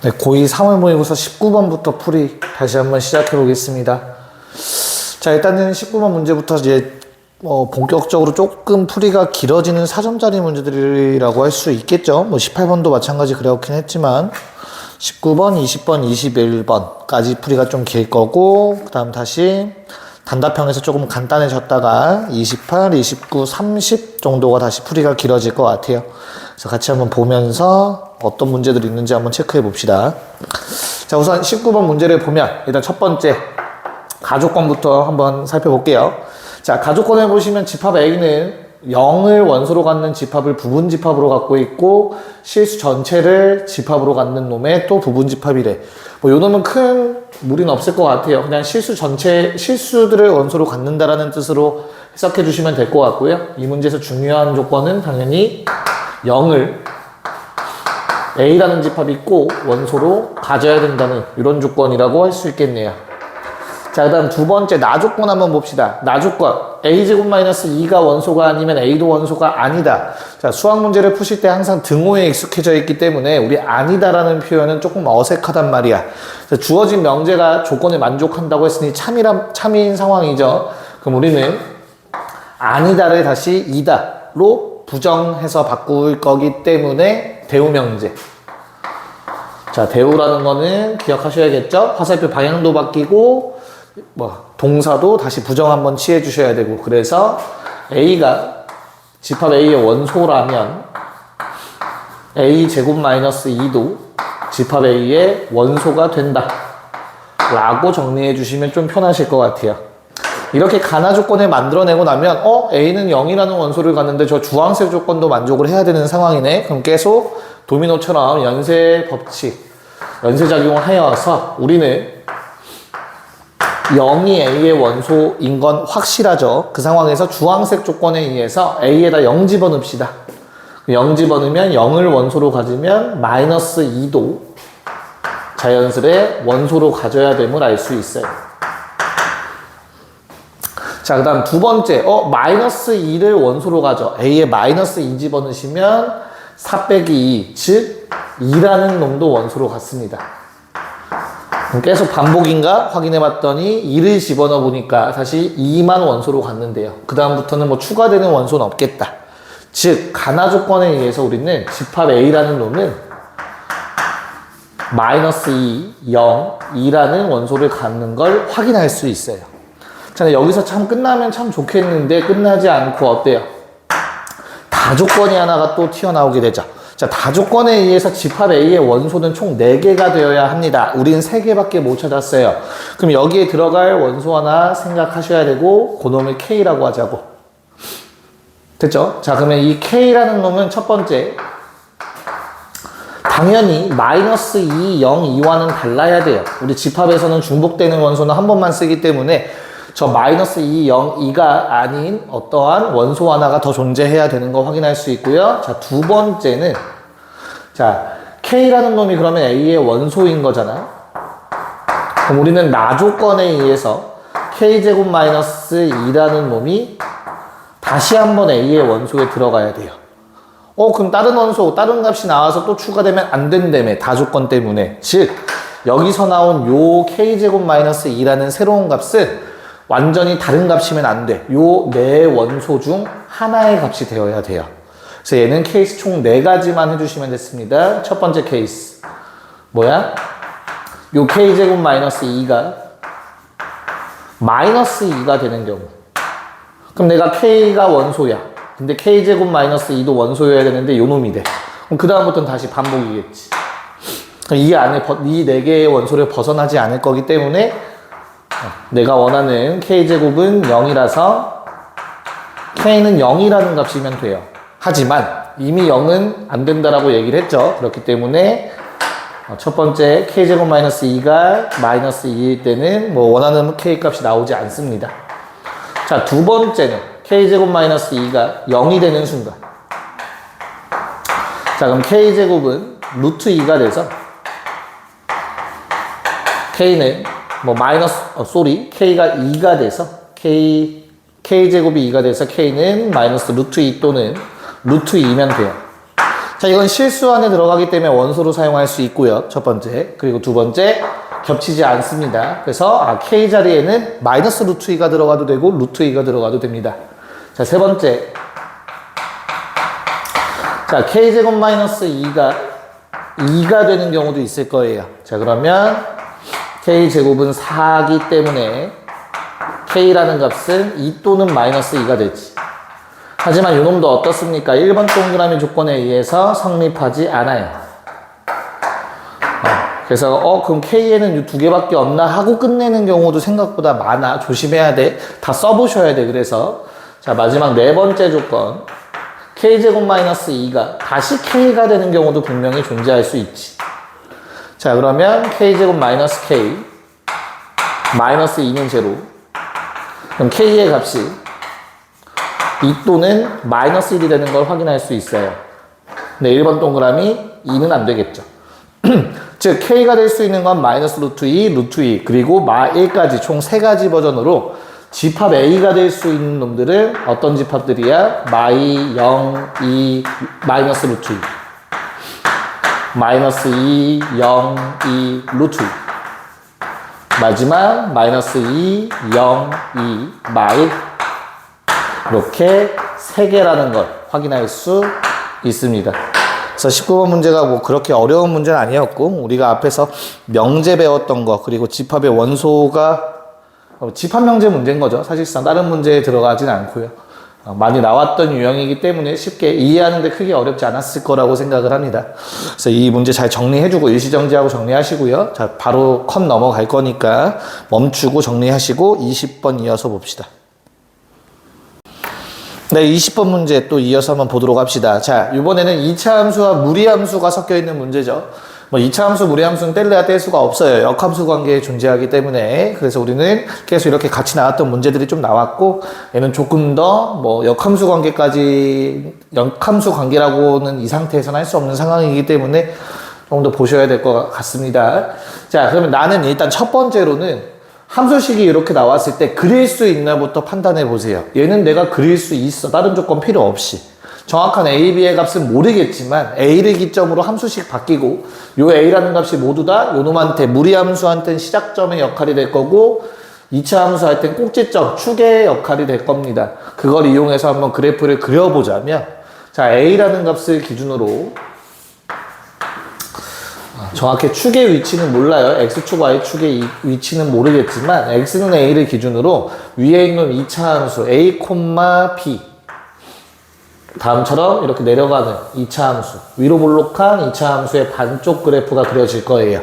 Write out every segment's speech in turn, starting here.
네, 고2 3월 모의고사 19번부터 풀이 다시 한번 시작해 보겠습니다. 자, 일단은 19번 문제부터 이제 본격적으로 조금 풀이가 길어지는 4점짜리 문제들이라고 할 수 있겠죠. 뭐 18번도 마찬가지 그렇긴 했지만 19번, 20번, 21번까지 풀이가 좀 길 거고, 그 다음 다시 단답형에서 조금 간단해졌다가 28, 29, 30 정도가 다시 풀이가 길어질 것 같아요. 그래서 같이 한번 보면서 어떤 문제들이 있는지 한번 체크해 봅시다. 자, 우선 19번 문제를 보면 일단 첫 번째 가족권부터 한번 살펴볼게요. 자, 가족권을 보시면 집합 A는 0을 원소로 갖는 집합을 부분 집합으로 갖고 있고, 실수 전체를 집합으로 갖는 놈의 또 부분 집합이래. 뭐 요 놈은 큰 무리는 없을 것 같아요. 그냥 실수들을 원소로 갖는다라는 뜻으로 해석해 주시면 될 것 같고요. 이 문제에서 중요한 조건은 당연히 0을 A라는 집합이 꼭 원소로 가져야 된다는 이런 조건이라고 할 수 있겠네요. 자, 그 다음 두 번째 나조건 한번 봅시다. 나조건 a제곱 마이너스 2가 원소가 아니면 a도 원소가 아니다. 자, 수학 문제를 푸실 때 항상 등호에 익숙해져 있기 때문에 우리 아니다라는 표현은 조금 어색하단 말이야. 자, 주어진 명제가 조건에 만족한다고 했으니 참인 상황이죠. 그럼 우리는 아니다를 다시 이다로 부정해서 바꿀 거기 때문에 대우명제. 자, 대우라는 거는 기억하셔야겠죠? 화살표 방향도 바뀌고 동사도 다시 부정 한번 취해 주셔야 되고, 그래서 A가 집합 A의 원소라면 A제곱 마이너스 2도 집합 A의 원소가 된다 라고 정리해 주시면 좀 편하실 것 같아요. 이렇게 가나 조건을 만들어내고 나면 A는 0이라는 원소를 갖는데 저 주황색 조건도 만족을 해야 되는 상황이네. 그럼 계속 도미노처럼 연쇄 법칙, 연쇄작용을 하여서 우리는 0이 A의 원소인 건 확실하죠. 그 상황에서 주황색 조건에 의해서 A에다 0 집어넣읍시다. 0 집어넣으면 0을 원소로 가지면 마이너스 2도 자연스레 원소로 가져야 됨을 알 수 있어요. 자, 그 다음 두 번째, 마이너스 2를 원소로 가져. A에 마이너스 2 집어넣으시면 4 빼기 2, 즉 2라는 놈도 원소로 갔습니다. 계속 반복인가 확인해 봤더니 2를 집어넣어 보니까 다시 2만 원소로 갔는데요. 그 다음부터는 뭐 추가되는 원소는 없겠다. 즉 가나 조건에 의해서 우리는 집합 A라는 놈은 마이너스 2, 0, 2라는 원소를 갖는 걸 확인할 수 있어요. 자, 여기서 참 끝나면 참 좋겠는데 끝나지 않고 어때요? 다조건이 하나가 또 튀어나오게 되죠. 자, 다조건에 의해서 집합 A의 원소는 총 4개가 되어야 합니다. 우린 3개밖에 못 찾았어요. 그럼 여기에 들어갈 원소 하나 생각하셔야 되고, 그 놈을 K라고 하자고. 됐죠? 자, 그러면 이 K라는 놈은 첫 번째, 당연히 마이너스 2, 0, 2와는 달라야 돼요. 우리 집합에서는 중복되는 원소는 한 번만 쓰기 때문에 저 마이너스 2, 0, 2가 아닌 어떠한 원소 하나가 더 존재해야 되는 거 확인할 수 있고요. 자, 두 번째는, 자, K라는 놈이 그러면 A의 원소인 거잖아. 그럼 우리는 나조건에 의해서 K제곱 마이너스 2라는 놈이 다시 한번 A의 원소에 들어가야 돼요. 그럼 다른 원소, 다른 값이 나와서 또 추가되면 안 된다며, 다조건 때문에. 즉, 여기서 나온 요 K제곱 마이너스 2라는 새로운 값은 완전히 다른 값이면 안 돼. 요 네 원소 중 하나의 값이 되어야 돼요. 그래서 얘는 케이스 총 4가지만 해주시면 됐습니다. 첫 번째 케이스. 뭐야? 요 K제곱 마이너스 2가 마이너스 2가 되는 경우. 그럼 내가 K가 원소야. 근데 K제곱 마이너스 2도 원소여야 되는데 요 놈이 돼. 그럼 그 다음부터는 다시 반복이겠지. 이 안에 이 4개의 원소를 벗어나지 않을 거기 때문에 내가 원하는 K제곱은 0이라서 K는 0이라는 값이면 돼요. 하지만 이미 0은 안 된다라고 얘기를 했죠. 그렇기 때문에 첫 번째 K제곱 마이너스 2가 마이너스 2일 때는 뭐 원하는 K 값이 나오지 않습니다. 자, 두 번째는 K제곱 마이너스 2가 0이 되는 순간. 자, 그럼 K제곱은 루트 2가 돼서 K는 K가 2가 돼서 K제곱이 2가 돼서 K는 마이너스 루트 2 또는 루트 2면 돼요. 자, 이건 실수 안에 들어가기 때문에 원소로 사용할 수 있고요. 첫 번째. 그리고 두 번째, 겹치지 않습니다. 그래서 K 자리에는 마이너스 루트 2가 들어가도 되고 루트 2가 들어가도 됩니다. 자, 세 번째. 자, K제곱 마이너스 2가 되는 경우도 있을 거예요. 자, 그러면 K제곱은 4기 때문에 K라는 값은 2 또는 마이너스 2가 되지. 하지만 이놈도 어떻습니까? 1번 동그라미 조건에 의해서 성립하지 않아요. 그래서 그럼 K에는 이 두 개밖에 없나 하고 끝내는 경우도 생각보다 많아. 조심해야 돼. 다 써보셔야 돼. 그래서 자, 마지막 네 번째 조건. K제곱 마이너스 2가 다시 K가 되는 경우도 분명히 존재할 수 있지. 자, 그러면 K제곱 마이너스 K 마이너스 2는 제로. 그럼 K의 값이 2 또는 마이너스 1이 되는 걸 확인할 수 있어요. 근데 1번 동그라미 2는 안 되겠죠. 즉 K가 될 수 있는 건 마이너스 루트 2, 루트 2 그리고 마 1까지 총 3가지 버전으로 집합 A가 될 수 있는 놈들은 어떤 집합들이야? 마이, 0, 2, 마이너스 루트 2 마이너스 2, 0, 2, 루트 2 마지막 마이너스 2, 0, 2, 마이 이렇게 3개라는 걸 확인할 수 있습니다. 그래서 19번 문제가 뭐 그렇게 어려운 문제는 아니었고 우리가 앞에서 명제 배웠던 거 그리고 집합의 원소가 집합 명제 문제인 거죠. 사실상 다른 문제에 들어가진 않고요. 많이 나왔던 유형이기 때문에 쉽게 이해하는데 크게 어렵지 않았을 거라고 생각을 합니다. 그래서 이 문제 잘 정리해주고 일시정지하고 정리하시고요. 자, 바로 컷 넘어갈 거니까 멈추고 정리하시고 20번 이어서 봅시다. 네, 20번 문제 또 이어서 한번 보도록 합시다. 자, 이번에는 2차 함수와 무리함수가 섞여 있는 문제죠. 뭐 2차 함수, 무리함수는 뗄래야 뗄 수가 없어요. 역함수 관계에 존재하기 때문에. 그래서 우리는 계속 이렇게 같이 나왔던 문제들이 좀 나왔고, 얘는 조금 더 뭐 역함수 관계라고는 이 상태에서는 할 수 없는 상황이기 때문에 조금 더 보셔야 될 것 같습니다. 자, 그러면 나는 일단 첫 번째로는 함수식이 이렇게 나왔을 때 그릴 수 있나부터 판단해 보세요. 얘는 내가 그릴 수 있어. 다른 조건 필요 없이. 정확한 A, B의 값은 모르겠지만 A를 기점으로 함수식 바뀌고 요 A라는 값이 모두 다 요놈한테 무리함수한테는 시작점의 역할이 될 거고 2차 함수 할 땐 꼭지점, 축의 역할이 될 겁니다. 그걸 이용해서 한번 그래프를 그려보자면 자, A라는 값을 기준으로 정확히 축의 위치는 몰라요. X축, Y축의 위치는 모르겠지만 X는 A를 기준으로 위에 있는 2차 함수 A, B 다음처럼 이렇게 내려가는 2차 함수 위로 볼록한 2차 함수의 반쪽 그래프가 그려질 거예요.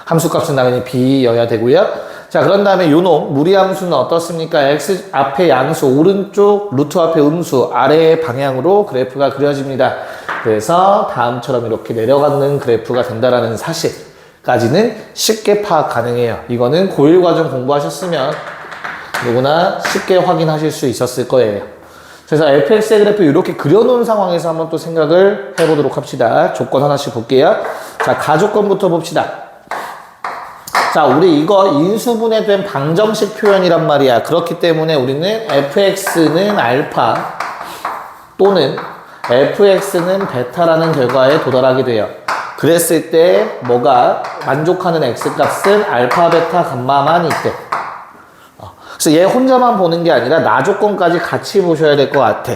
함수값은 당연히 B여야 되고요. 자, 그런 다음에 요놈 무리함수는 어떻습니까? X 앞에 양수 오른쪽 루트 앞에 음수 아래의 방향으로 그래프가 그려집니다. 그래서 다음처럼 이렇게 내려가는 그래프가 된다라는 사실까지는 쉽게 파악 가능해요. 이거는 고1 과정 공부하셨으면 누구나 쉽게 확인하실 수 있었을 거예요. 그래서 fx의 그래프 이렇게 그려놓은 상황에서 한번 또 생각을 해보도록 합시다. 조건 하나씩 볼게요. 자, 가조건부터 봅시다. 자, 우리 이거 인수분해된 방정식 표현이란 말이야. 그렇기 때문에 우리는 fx는 알파 또는 fx는 베타라는 결과에 도달하게 돼요. 그랬을 때 뭐가 만족하는 x값은 알파, 베타, 감마만 있대. 그래서 얘 혼자만 보는 게 아니라 나조건까지 같이 보셔야 될 것 같아.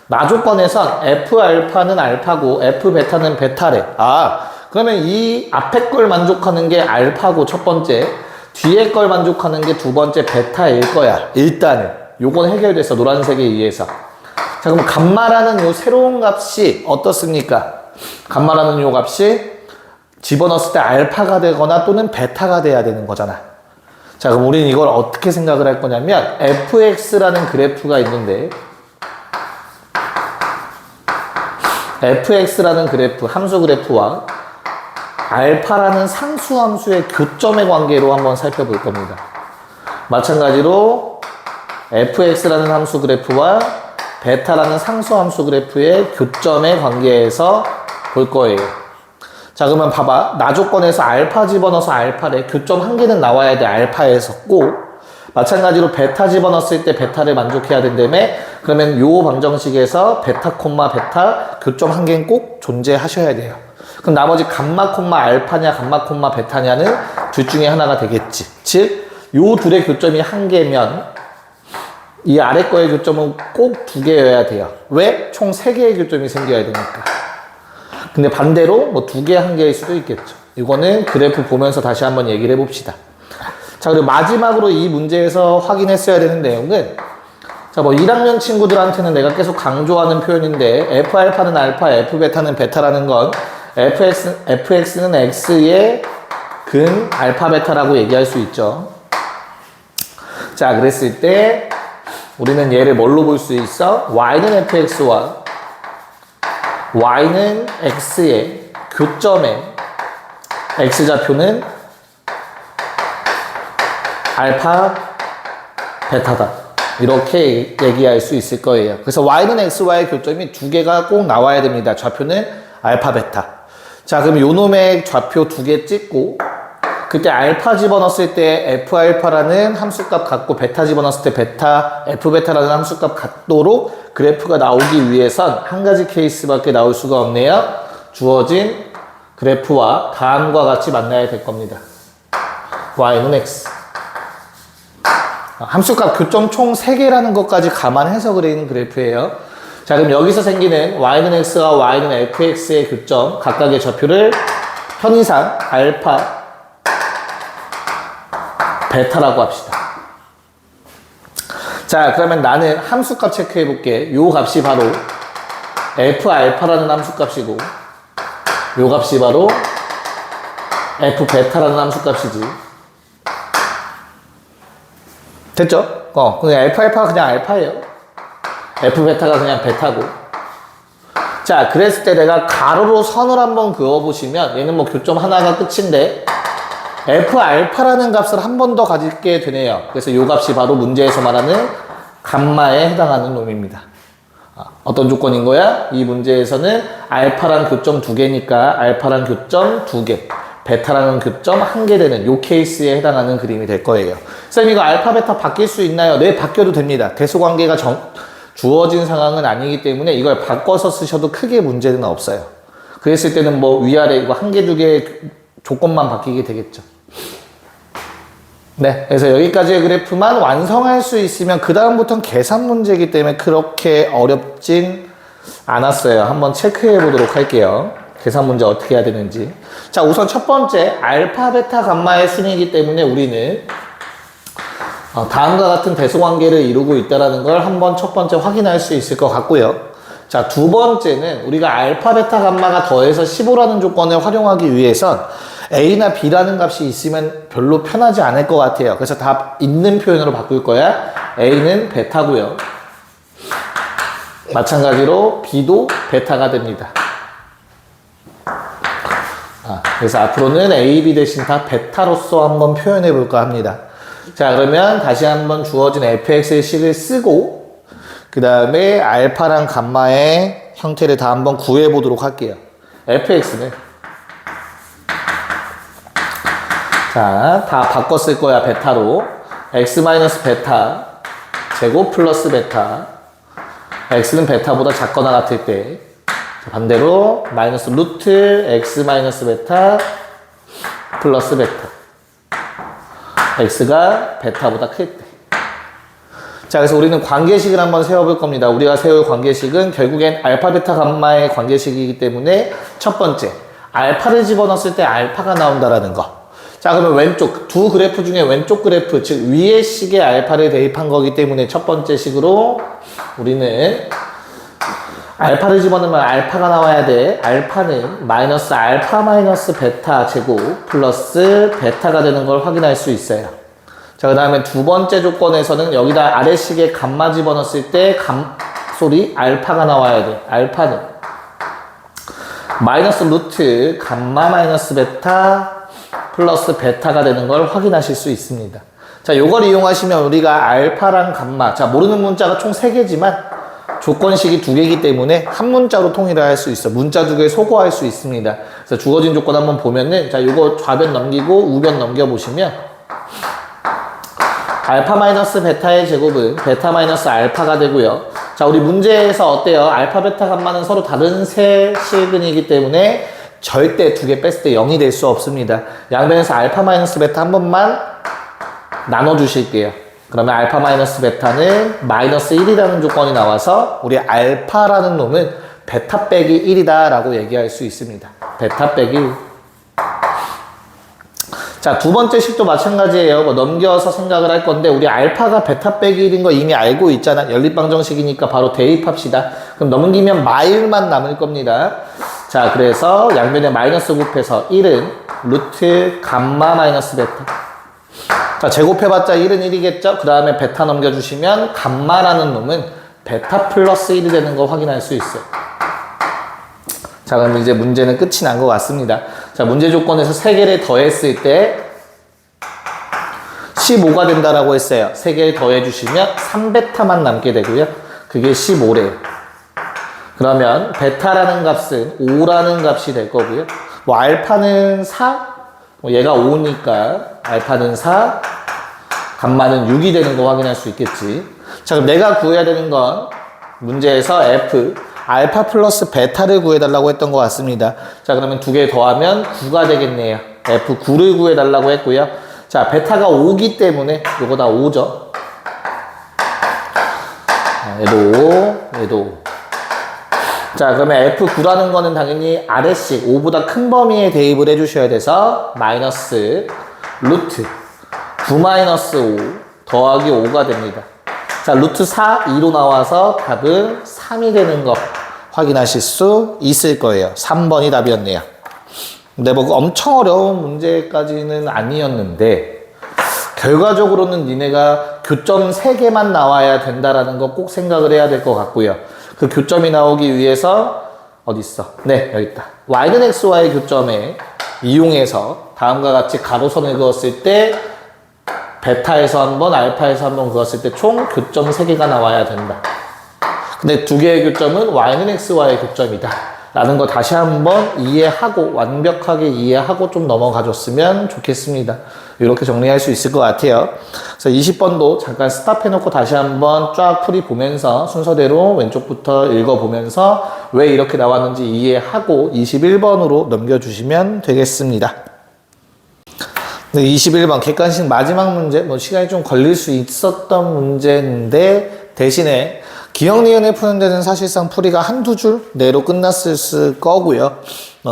나조건에선 f알파는 알파고 f베타는 베타래. 그러면 이 앞에 걸 만족하는 게 알파고 첫 번째, 뒤에 걸 만족하는 게 두 번째 베타일 거야. 일단은 요건 해결됐어. 노란색에 의해서. 자, 그럼 감마라는 요 새로운 값이 어떻습니까? 감마라는 요 값이 집어넣었을 때 알파가 되거나 또는 베타가 돼야 되는 거잖아. 자, 그럼 우리는 이걸 어떻게 생각을 할 거냐면 fx라는 그래프가 있는데 fx라는 그래프, 함수 그래프와 알파라는 상수 함수의 교점의 관계로 한번 살펴볼 겁니다. 마찬가지로 fx라는 함수 그래프와 베타라는 상수 함수 그래프의 교점의 관계에서 볼 거예요. 자, 그러면 봐봐. 나조건에서 알파 집어넣어서 알파래. 교점 한 개는 나와야 돼. 알파에서 꼭. 마찬가지로 베타 집어넣었을 때 베타를 만족해야 된다며. 그러면 요 방정식에서 베타 콤마 베타 교점 한 개는 꼭 존재하셔야 돼요. 그럼 나머지 감마 콤마 알파냐 감마 콤마 베타냐는 둘 중에 하나가 되겠지. 즉 요 둘의 교점이 한 개면 이 아래 거의 교점은 꼭 두 개여야 돼요. 왜? 총 세 개의 교점이 생겨야 되니까. 근데 반대로 뭐 두 개, 한 개일 수도 있겠죠. 이거는 그래프 보면서 다시 한번 얘기를 해봅시다. 자, 그리고 마지막으로 이 문제에서 확인했어야 되는 내용은, 자, 뭐 1학년 친구들한테는 내가 계속 강조하는 표현인데, F알파는 알파, F베타는 베타라는 건 fx는 x의 근 알파 베타라고 얘기할 수 있죠. 자, 그랬을 때 우리는 얘를 뭘로 볼 수 있어? y는 fx와 y는 x의 교점의 x좌표는 알파 베타다. 이렇게 얘기할 수 있을 거예요. 그래서 y는 x와의 교점이 두 개가 꼭 나와야 됩니다. 좌표는 알파 베타. 자, 그럼 요 놈의 좌표 두 개 찍고, 그때 알파 집어넣었을 때 F알파라는 함수값 같고, 베타 집어넣었을 때 베타, F베타라는 함수값 같도록 그래프가 나오기 위해선 한 가지 케이스밖에 나올 수가 없네요. 주어진 그래프와 다음과 같이 만나야 될 겁니다. y는 x. 함수값 교점 총 3개라는 것까지 감안해서 그리는 그래프예요. 자, 그럼 여기서 생기는 y는 x와 y는 fx의 교점 각각의 좌표를 편의상 알파, 베타라고 합시다. 자, 그러면 나는 함수값 체크해 볼게. 요 값이 바로 f알파라는 함수값이고, 요 값이 바로 f베타라는 함수값이지. 됐죠? 그냥 F알파가 그냥 알파예요. F베타가 그냥 베타고. 자, 그랬을 때 내가 가로로 선을 한번 그어보시면, 얘는 뭐 교점 하나가 끝인데, F알파라는 값을 한 번 더 가지게 되네요. 그래서 요 값이 바로 문제에서 말하는 감마에 해당하는 놈입니다. 어떤 조건인 거야? 이 문제에서는 알파란 교점 2개니까 알파란 교점 2개, 베타라는 교점 1개 되는 요 케이스에 해당하는 그림이 될 거예요. 쌤, 이거 알파, 베타 바뀔 수 있나요? 네, 바뀌어도 됩니다. 대소관계가 주어진 상황은 아니기 때문에 이걸 바꿔서 쓰셔도 크게 문제는 없어요. 그랬을 때는 뭐 위아래 이거 1개, 2개 조건만 바뀌게 되겠죠. 네, 그래서 여기까지의 그래프만 완성할 수 있으면 그 다음부터는 계산 문제이기 때문에 그렇게 어렵진 않았어요. 한번 체크해 보도록 할게요. 계산 문제 어떻게 해야 되는지. 자, 우선 첫 번째 알파, 베타, 감마의 순이기 때문에 우리는 다음과 같은 대소관계를 이루고 있다는 걸 한번 첫 번째 확인할 수 있을 것 같고요. 자, 두 번째는 우리가 알파, 베타, 감마가 더해서 15라는 조건을 활용하기 위해선 A나 B라는 값이 있으면 별로 편하지 않을 것 같아요. 그래서 다 있는 표현으로 바꿀 거야. A는 베타고요. 마찬가지로 B도 베타가 됩니다. 그래서 앞으로는 A, B 대신 다 베타로서 한번 표현해 볼까 합니다. 자, 그러면 다시 한번 주어진 fx의 식을 쓰고 그 다음에 알파랑 감마의 형태를 다 한번 구해 보도록 할게요. fx는 자, 다 바꿔 쓸 거야. 베타로 x-베타 제곱 플러스 베타, x는 베타보다 작거나 같을 때 반대로 마이너스 루트 x-베타 플러스 베타, x가 베타보다 클 때. 자, 그래서 우리는 관계식을 한번 세워볼 겁니다. 우리가 세울 관계식은 결국엔 알파, 베타, 감마의 관계식이기 때문에 첫 번째, 알파를 집어넣었을 때 알파가 나온다라는 거. 자, 그러면 왼쪽, 두 그래프 중에 왼쪽 그래프, 즉 위의 식에 알파를 대입한 거기 때문에 첫 번째 식으로 우리는 알파를 집어넣으면 알파가 나와야 돼. 알파는 마이너스 알파 마이너스 베타 제곱 플러스 베타가 되는 걸 확인할 수 있어요. 자, 그 다음에 두 번째 조건에서는 여기다 아래식에 감마 집어넣었을 때 알파가 나와야 돼. 알파는 마이너스 루트 감마 마이너스 베타 플러스 베타가 되는 걸 확인하실 수 있습니다. 자, 요걸 이용하시면 우리가 알파랑 감마, 자, 모르는 문자가 총 3개지만 조건식이 2개이기 때문에 한 문자로 통일할 수 있어. 문자 2개 소거할 수 있습니다. 그래서 주어진 조건 한번 보면은, 자, 요거 좌변 넘기고 우변 넘겨보시면 알파 마이너스 베타의 제곱은 베타 마이너스 알파가 되고요. 자, 우리 문제에서 어때요? 알파, 베타, 감마는 서로 다른 세 시그널이기 때문에 절대 두 개 뺐을 때 0이 될 수 없습니다. 양변에서 알파 마이너스 베타 한 번만 나눠주실게요. 그러면 알파 마이너스 베타는 마이너스 1이라는 조건이 나와서 우리 알파라는 놈은 베타 빼기 1이다 라고 얘기할 수 있습니다. 베타 빼기 1. 자, 두 번째 식도 마찬가지예요. 뭐 넘겨서 생각을 할 건데 우리 알파가 베타 빼기 1인 거 이미 알고 있잖아. 연립방정식이니까 바로 대입합시다. 그럼 넘기면 마일만 남을 겁니다. 자, 그래서 양변에 마이너스 곱해서 1은 루트 감마 마이너스 베타. 자, 제곱해봤자 1은 1이겠죠? 그 다음에 베타 넘겨주시면 감마라는 놈은 베타 플러스 1이 되는 거 확인할 수 있어요. 자, 그럼 이제 문제는 끝이 난 것 같습니다. 자, 문제 조건에서 3개를 더했을 때 15가 된다라고 했어요. 3개를 더해주시면 3베타만 남게 되고요. 그게 15래요. 그러면 베타라는 값은 5라는 값이 될 거고요. 뭐 알파는 4, 뭐 얘가 5니까 알파는 4, 감마는 6이 되는 거 확인할 수 있겠지. 자, 그럼 내가 구해야 되는 건 문제에서 F, 알파 플러스 베타를 구해달라고 했던 것 같습니다. 자, 그러면 두 개 더하면 9가 되겠네요. F9를 구해달라고 했고요. 자, 베타가 5기 때문에 요거 다 5죠. 얘도 5, 얘도 5. 자, 그러면 F9라는 거는 당연히 아래식 5보다 큰 범위에 대입을 해주셔야 돼서 마이너스 루트 9 마이너스 5 더하기 5가 됩니다. 자, 루트 4, 2로 나와서 답은 3이 되는 거 확인하실 수 있을 거예요. 3번이 답이었네요. 근데 뭐 엄청 어려운 문제까지는 아니었는데 결과적으로는 니네가 교점 3개만 나와야 된다라는 거 꼭 생각을 해야 될 것 같고요. 그 교점이 나오기 위해서 어디 있어? 네, 여기 있다. y는 xy의 교점에 이용해서 다음과 같이 가로선을 그었을 때 베타에서 한 번, 알파에서 한 번 그었을 때 총 교점 3개가 나와야 된다. 근데 두 개의 교점은 y는 xy의 교점이다 라는 거 다시 한번 이해하고 완벽하게 이해하고 좀 넘어가줬으면 좋겠습니다. 이렇게 정리할 수 있을 것 같아요. 그래서 20번도 잠깐 스탑해놓고 다시 한번 쫙 풀이 보면서 순서대로 왼쪽부터 읽어보면서 왜 이렇게 나왔는지 이해하고 21번으로 넘겨주시면 되겠습니다. 21번 객관식 마지막 문제, 뭐 시간이 좀 걸릴 수 있었던 문제인데 대신에 기억 니은을 푸는 데는 사실상 풀이가 한두 줄 내로 끝났을 거고요.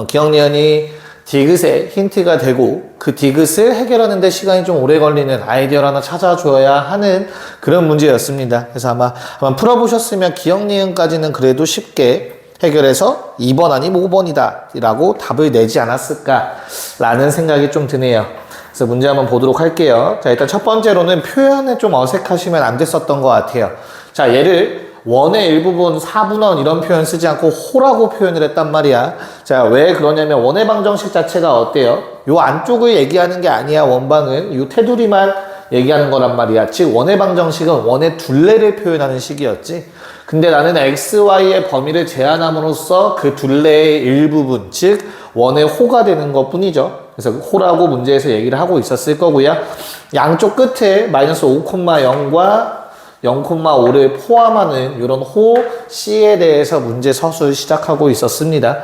기억 니은이 디귿에 힌트가 되고 그 디귿을 해결하는 데 시간이 좀 오래 걸리는 아이디어를 하나 찾아줘야 하는 그런 문제였습니다. 그래서 아마 풀어보셨으면 기억 니은까지는 그래도 쉽게 해결해서 2번 아니면 5번이다 라고 답을 내지 않았을까 라는 생각이 좀 드네요. 그래서 문제 한번 보도록 할게요. 자, 일단 첫 번째로는 표현에 좀 어색하시면 안 됐었던 것 같아요. 자, 얘를 원의 일부분, 4분원 이런 표현 쓰지 않고 호라고 표현을 했단 말이야. 자, 왜 그러냐면 원의 방정식 자체가 어때요? 요 안쪽을 얘기하는 게 아니야. 원방은 요 테두리만 얘기하는 거란 말이야. 즉 원의 방정식은 원의 둘레를 표현하는 식이었지. 근데 나는 xy의 범위를 제한함으로써 그 둘레의 일부분, 즉 원의 호가 되는 것 뿐이죠. 그래서 호라고 문제에서 얘기를 하고 있었을 거고요. 양쪽 끝에 마이너스 5,0과 0,5를 포함하는 이런 호 C에 대해서 문제 서술 시작하고 있었습니다.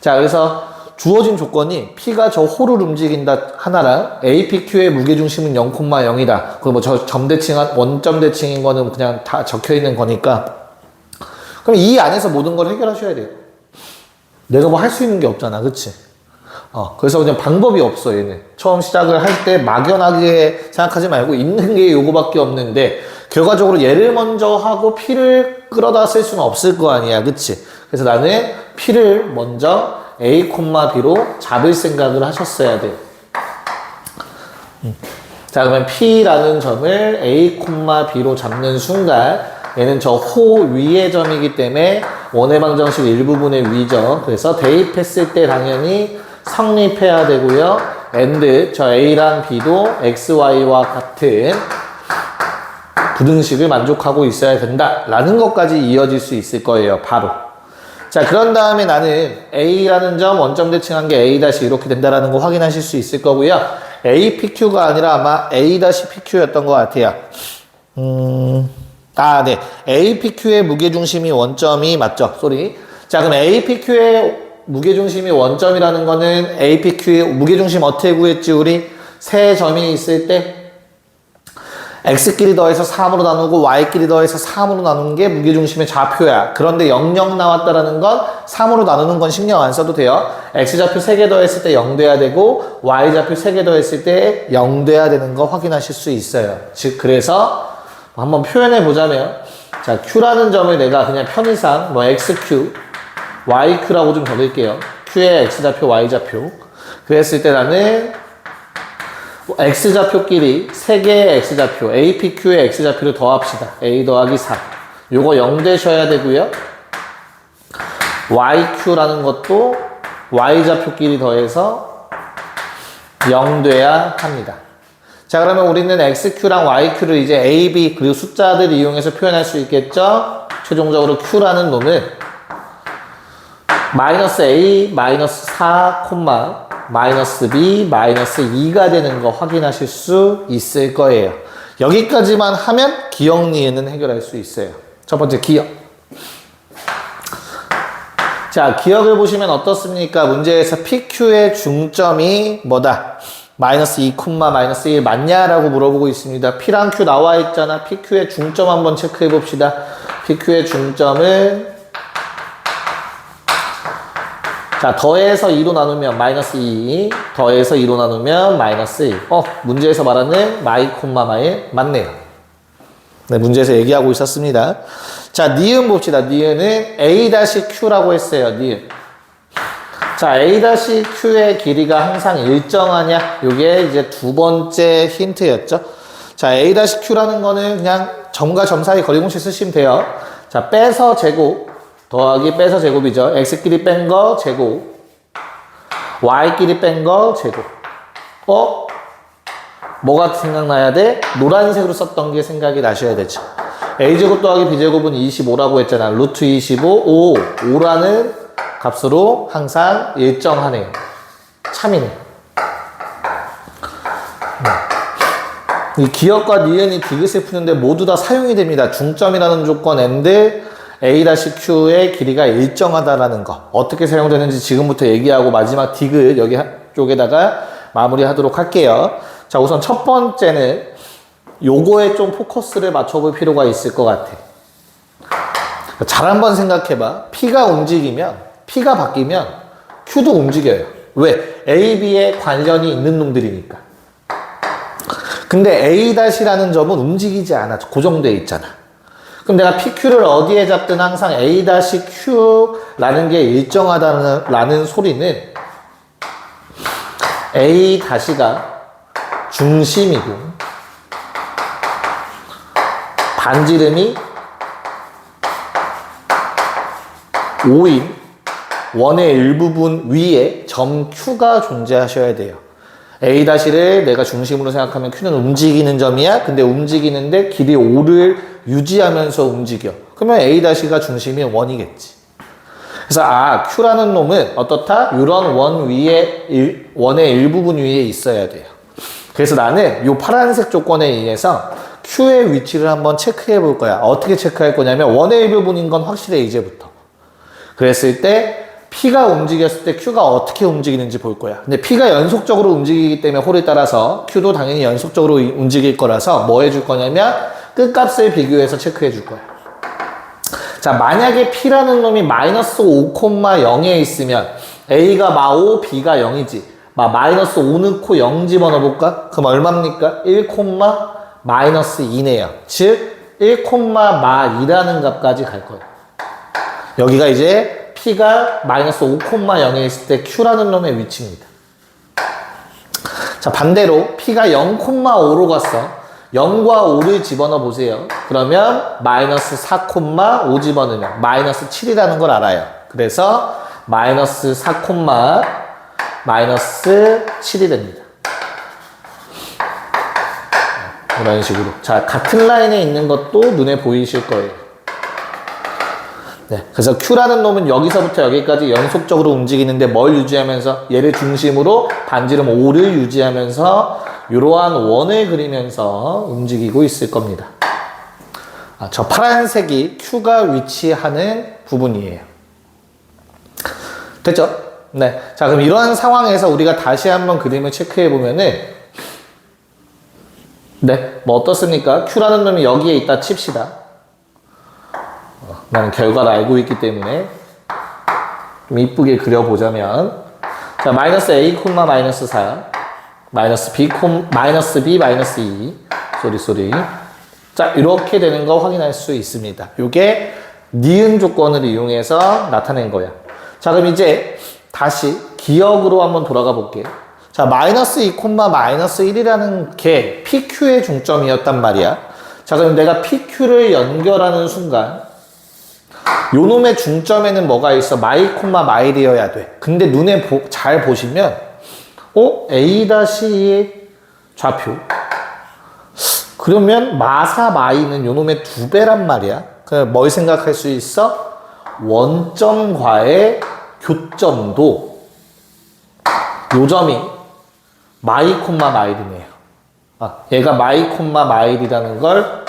자, 그래서 주어진 조건이 P가 저 호를 움직인다 하나랑 APQ의 무게중심은 0,0이다. 그리고 뭐 저 점대칭한 원점 대칭인 거는 그냥 다 적혀 있는 거니까. 그럼 이 안에서 모든 걸 해결하셔야 돼요. 내가 뭐 할 수 있는 게 없잖아, 그치? 그래서 그냥 방법이 없어, 얘는. 처음 시작을 할 때 막연하게 생각하지 말고 있는 게 요거밖에 없는데, 결과적으로 얘를 먼저 하고 P를 끌어다 쓸 수는 없을 거 아니야, 그치? 그래서 나는 P를 먼저 A, B로 잡을 생각을 하셨어야 돼. 자, 그러면 P라는 점을 A, B로 잡는 순간, 얘는 저 호 위의 점이기 때문에 원의 방정식 일부분의 위죠. 그래서 대입했을 때 당연히 성립해야 되고요. and 저 A랑 B도 XY와 같은 부등식을 만족하고 있어야 된다 라는 것까지 이어질 수 있을 거예요. 바로. 자, 그런 다음에 나는 A라는 점 원점 대칭한 게 A- 이렇게 된다라는 거 확인하실 수 있을 거고요. APQ가 아니라 아마 A-PQ였던 것 같아요. 아, 네. APQ의 무게중심이 원점이 맞죠? 쏘리. 자, 그럼 APQ의 무게중심이 원점이라는 거는 APQ의 무게중심 어떻게 구했지, 우리? 세 점이 있을 때 X끼리 더해서 3으로 나누고 Y끼리 더해서 3으로 나누는 게 무게중심의 좌표야. 그런데 00 나왔다라는 건 3으로 나누는 건 신경 안 써도 돼요. X좌표 3개 더했을 때 0 돼야 되고 Y좌표 3개 더했을 때 0 돼야 되는 거 확인하실 수 있어요. 즉 그래서 한번 표현해 보자면 자, Q라는 점을 내가 그냥 편의상 뭐 XQ, YQ라고 좀 적을게요. Q의 X좌표, Y좌표. 그랬을 때 나는 X좌표끼리 3개의 X좌표, APQ의 X좌표를 더합시다. A 더하기 4. 요거 0 되셔야 되고요. YQ라는 것도 Y좌표끼리 더해서 0 돼야 합니다. 자, 그러면 우리는 XQ랑 YQ를 이제 A, B 그리고 숫자들 이용해서 표현할 수 있겠죠? 최종적으로 Q라는 놈은 마이너스 A, 마이너스 4, 마이너스 B, 마이너스 2가 되는 거 확인하실 수 있을 거예요. 여기까지만 하면 기억, 니은은 해결할 수 있어요. 첫 번째 기억. 자, 기억을 보시면 어떻습니까? 문제에서 PQ의 중점이 뭐다? 마이너스 2, 마이너스 1 맞냐라고 물어보고 있습니다. P랑 Q 나와 있잖아. PQ의 중점 한번 체크해 봅시다. PQ의 중점을 자, 더해서 2로 나누면 마이너스 2, 더해서 2로 나누면 마이너스 1. 문제에서 말하는 마이, 마일 맞네요. 네, 문제에서 얘기하고 있었습니다. 자, 니은 봅시다. 니은은 A-Q라고 했어요. 니은. 자, A-Q의 길이가 항상 일정하냐? 요게 이제 두 번째 힌트였죠. 자, A-Q라는 거는 그냥 점과 점 사이 거리공식 쓰시면 돼요. 자, 빼서 제곱. 더하기 빼서 제곱이죠. X끼리 뺀 거 제곱. Y끼리 뺀 거 제곱. 뭐가 생각나야 돼? 노란색으로 썼던 게 생각이 나셔야 되죠. A제곱 더하기 B제곱은 25라고 했잖아. 루트 25, 5라는 값으로 항상 일정하네요. 참이네. 이 기억과 니은이 디귿을 푸는데 모두 다 사용이 됩니다. 중점이라는 조건 and A-Q의 길이가 일정하다라는 거. 어떻게 사용되는지 지금부터 얘기하고 마지막 디귿 여기 쪽에다가 마무리하도록 할게요. 자, 우선 첫 번째는 요거에 좀 포커스를 맞춰볼 필요가 있을 것 같아. 잘 한번 생각해봐. P가 움직이면, P가 바뀌면 Q도 움직여요. 왜? A, B에 관련이 있는 놈들이니까. 근데 A-라는 점은 움직이지 않아. 고정되어 있잖아. 그럼 내가 PQ를 어디에 잡든 항상 A-Q라는 게 일정하다는 소리는 A-가 중심이고 반지름이 5인 원의 일부분 위에 점 Q가 존재하셔야 돼요. A-를 내가 중심으로 생각하면 Q는 움직이는 점이야. 근데 움직이는데 길이 5를 유지하면서 움직여. 그러면 A-가 중심이 1이겠지. 그래서 Q라는 놈은 어떻다? 이런 원 위에 원의 일부분 위에 있어야 돼요. 그래서 나는 이 파란색 조건에 의해서 Q의 위치를 한번 체크해 볼 거야. 어떻게 체크할 거냐면 원의 일부분인 건 확실해 이제부터. 그랬을 때 P가 움직였을 때 Q가 어떻게 움직이는지 볼 거야. 근데 P가 연속적으로 움직이기 때문에 홀에 따라서 Q도 당연히 연속적으로 움직일 거라서 뭐 해줄 거냐면 끝값을 비교해서 체크해 줄 거야. 자, 만약에 P라는 놈이 마이너스 5,0에 있으면 A가 마5, B가 0이지. 마이너스 5 넣고 0 집어넣어볼까? 그럼 얼마입니까? 1, 마이너스 2네요. 즉 1, 마2라는 값까지 갈 거예요. 여기가 이제 P가 마이너스 5,0에 있을 때 Q라는 놈의 위치입니다. 자, 반대로 P가 0,5로 갔어. 0과 5를 집어넣어 보세요. 그러면 마이너스 4,5 집어넣으면 마이너스 7이라는 걸 알아요. 그래서 마이너스 4, 마이너스 7이 됩니다. 이런 식으로. 자, 같은 라인에 있는 것도 눈에 보이실 거예요. 네, 그래서 Q라는 놈은 여기서부터 여기까지 연속적으로 움직이는데 뭘 유지하면서 얘를 중심으로 반지름 5를 유지하면서 이러한 원을 그리면서 움직이고 있을 겁니다. 저 파란색이 Q가 위치하는 부분이에요. 됐죠? 네. 자, 그럼 이러한 상황에서 우리가 다시 한번 그림을 체크해 보면은, 네. 뭐 어떻습니까? Q라는 놈이 여기에 있다 칩시다. 나는 결과를 알고 있기 때문에 좀 이쁘게 그려보자면, 자, 마이너스 A, 마이너스 4, 마이너스 B, 마이너스 B, 마이너스 2, 쏘리. 자, 이렇게 되는 거 확인할 수 있습니다. 이게 니은 조건을 이용해서 나타낸 거야. 자, 그럼 이제 다시 기억으로 한번 돌아가 볼게요. 자, 마이너스 2, 마이너스 1이라는 게 PQ의 중점이었단 말이야. 자, 그럼 내가 PQ를 연결하는 순간 요 놈의 중점에는 뭐가 있어? 마일이어야 돼. 근데 눈에 잘 보시면 A-의 좌표. 그러면 마사 마이는 요 놈의 2배란 말이야. 그럼 뭘 생각할 수 있어? 원점과의 교점도 요 점이 마일이네요. 얘가 마일이라는 걸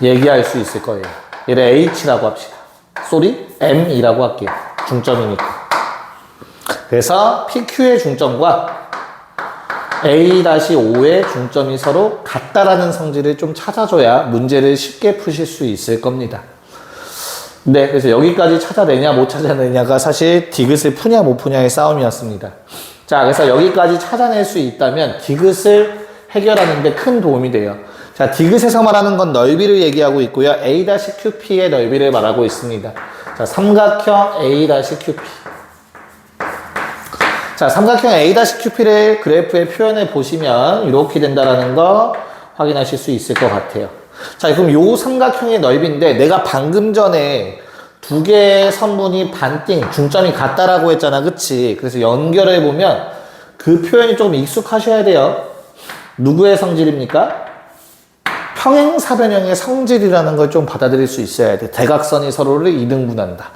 얘기할 수 있을 거예요. 얘를 H라고 합시다. M이라고 할게요. 중점이니까. 그래서 PQ의 중점과 A-5의 중점이 서로 같다라는 성질을 좀 찾아줘야 문제를 쉽게 푸실 수 있을 겁니다. 네, 그래서 여기까지 찾아내냐 못 찾아내냐가 사실 디귿을 푸냐 못 푸냐의 싸움이었습니다. 자, 그래서 여기까지 찾아낼 수 있다면 디귿을 해결하는 데 큰 도움이 돼요. 자, 디귿에서 말하는 건 넓이를 얘기하고 있고요. A-QP의 넓이를 말하고 있습니다. 자, 삼각형 A-QP. 자, 삼각형 A-QP를 그래프에 표현해 보시면 이렇게 된다라는 거 확인하실 수 있을 것 같아요. 자, 그럼 요 삼각형의 넓이인데 내가 방금 전에 두 개의 선분이 반띵, 중점이 같다라고 했잖아. 그치? 그래서 연결해 보면 그 표현이 조금 익숙하셔야 돼요. 누구의 성질입니까? 평행사변형의 성질이라는 걸 좀 받아들일 수 있어야 돼. 대각선이 서로를 이등분한다.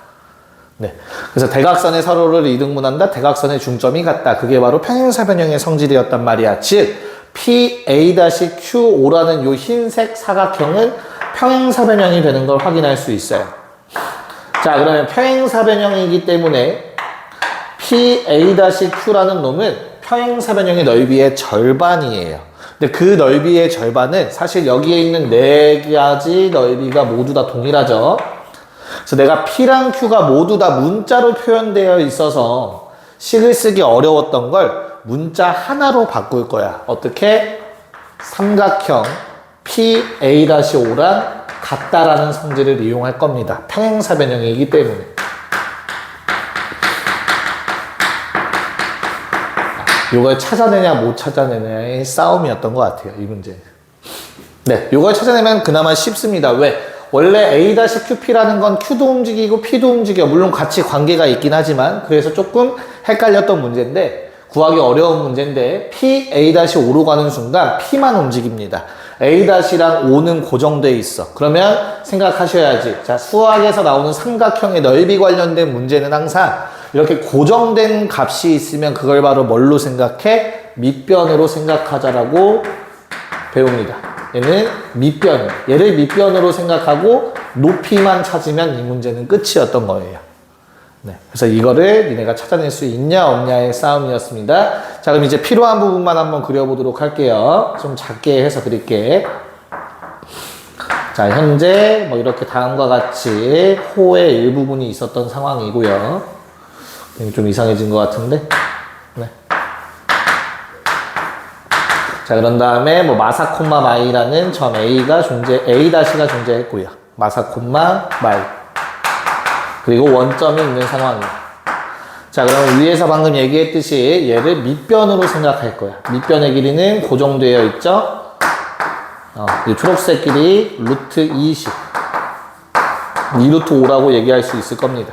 네. 그래서 대각선이 서로를 이등분한다. 대각선의 중점이 같다. 그게 바로 평행사변형의 성질이었단 말이야. 즉, PA-Q5라는 요 흰색 사각형은 평행사변형이 되는 걸 확인할 수 있어요. 자, 그러면 평행사변형이기 때문에 PA-Q라는 놈은 평행사변형의 넓이의 절반이에요. 근데 그 넓이의 절반은 사실 여기에 있는 네 가지 넓이가 모두 다 동일하죠. 그래서 내가 P랑 Q가 모두 다 문자로 표현되어 있어서 식을 쓰기 어려웠던 걸 문자 하나로 바꿀 거야. 어떻게? 삼각형 PA-5랑 같다라는 성질을 이용할 겁니다. 평행사변형이기 때문에. 이걸 찾아내냐 못 찾아내냐의 싸움이었던 것 같아요. 이 문제. 네, 이걸 찾아내면 그나마 쉽습니다. 왜? 원래 A-QP라는 건 Q도 움직이고 P도 움직여. 물론 같이 관계가 있긴 하지만 그래서 조금 헷갈렸던 문제인데 구하기 어려운 문제인데 PA-5로 가는 순간 P만 움직입니다. A-랑 5는 고정돼 있어. 그러면 생각하셔야지. 자, 수학에서 나오는 삼각형의 넓이 관련된 문제는 항상 이렇게 고정된 값이 있으면 그걸 바로 뭘로 생각해? 밑변으로 생각하자라고 배웁니다. 얘는 밑변. 얘를 밑변으로 생각하고 높이만 찾으면 이 문제는 끝이었던 거예요. 네. 그래서 이거를 니네가 찾아낼 수 있냐 없냐의 싸움이었습니다. 자, 그럼 이제 필요한 부분만 한번 그려보도록 할게요. 좀 작게 해서 그릴게. 자, 현재 뭐 이렇게 다음과 같이 호의 일부분이 있었던 상황이고요. 좀 이상해진 것 같은데. 네. 자, 그런 다음에 뭐 마사 콤마 마이라는 점 A-가 존재했고요. 마사 콤마 마이. 그리고 원점이 있는 상황이에요. 자, 그럼 위에서 방금 얘기했듯이 얘를 밑변으로 생각할 거야. 밑변의 길이는 고정되어 있죠? 이 초록색 길이 루트 20. 2루트 5라고 얘기할 수 있을 겁니다.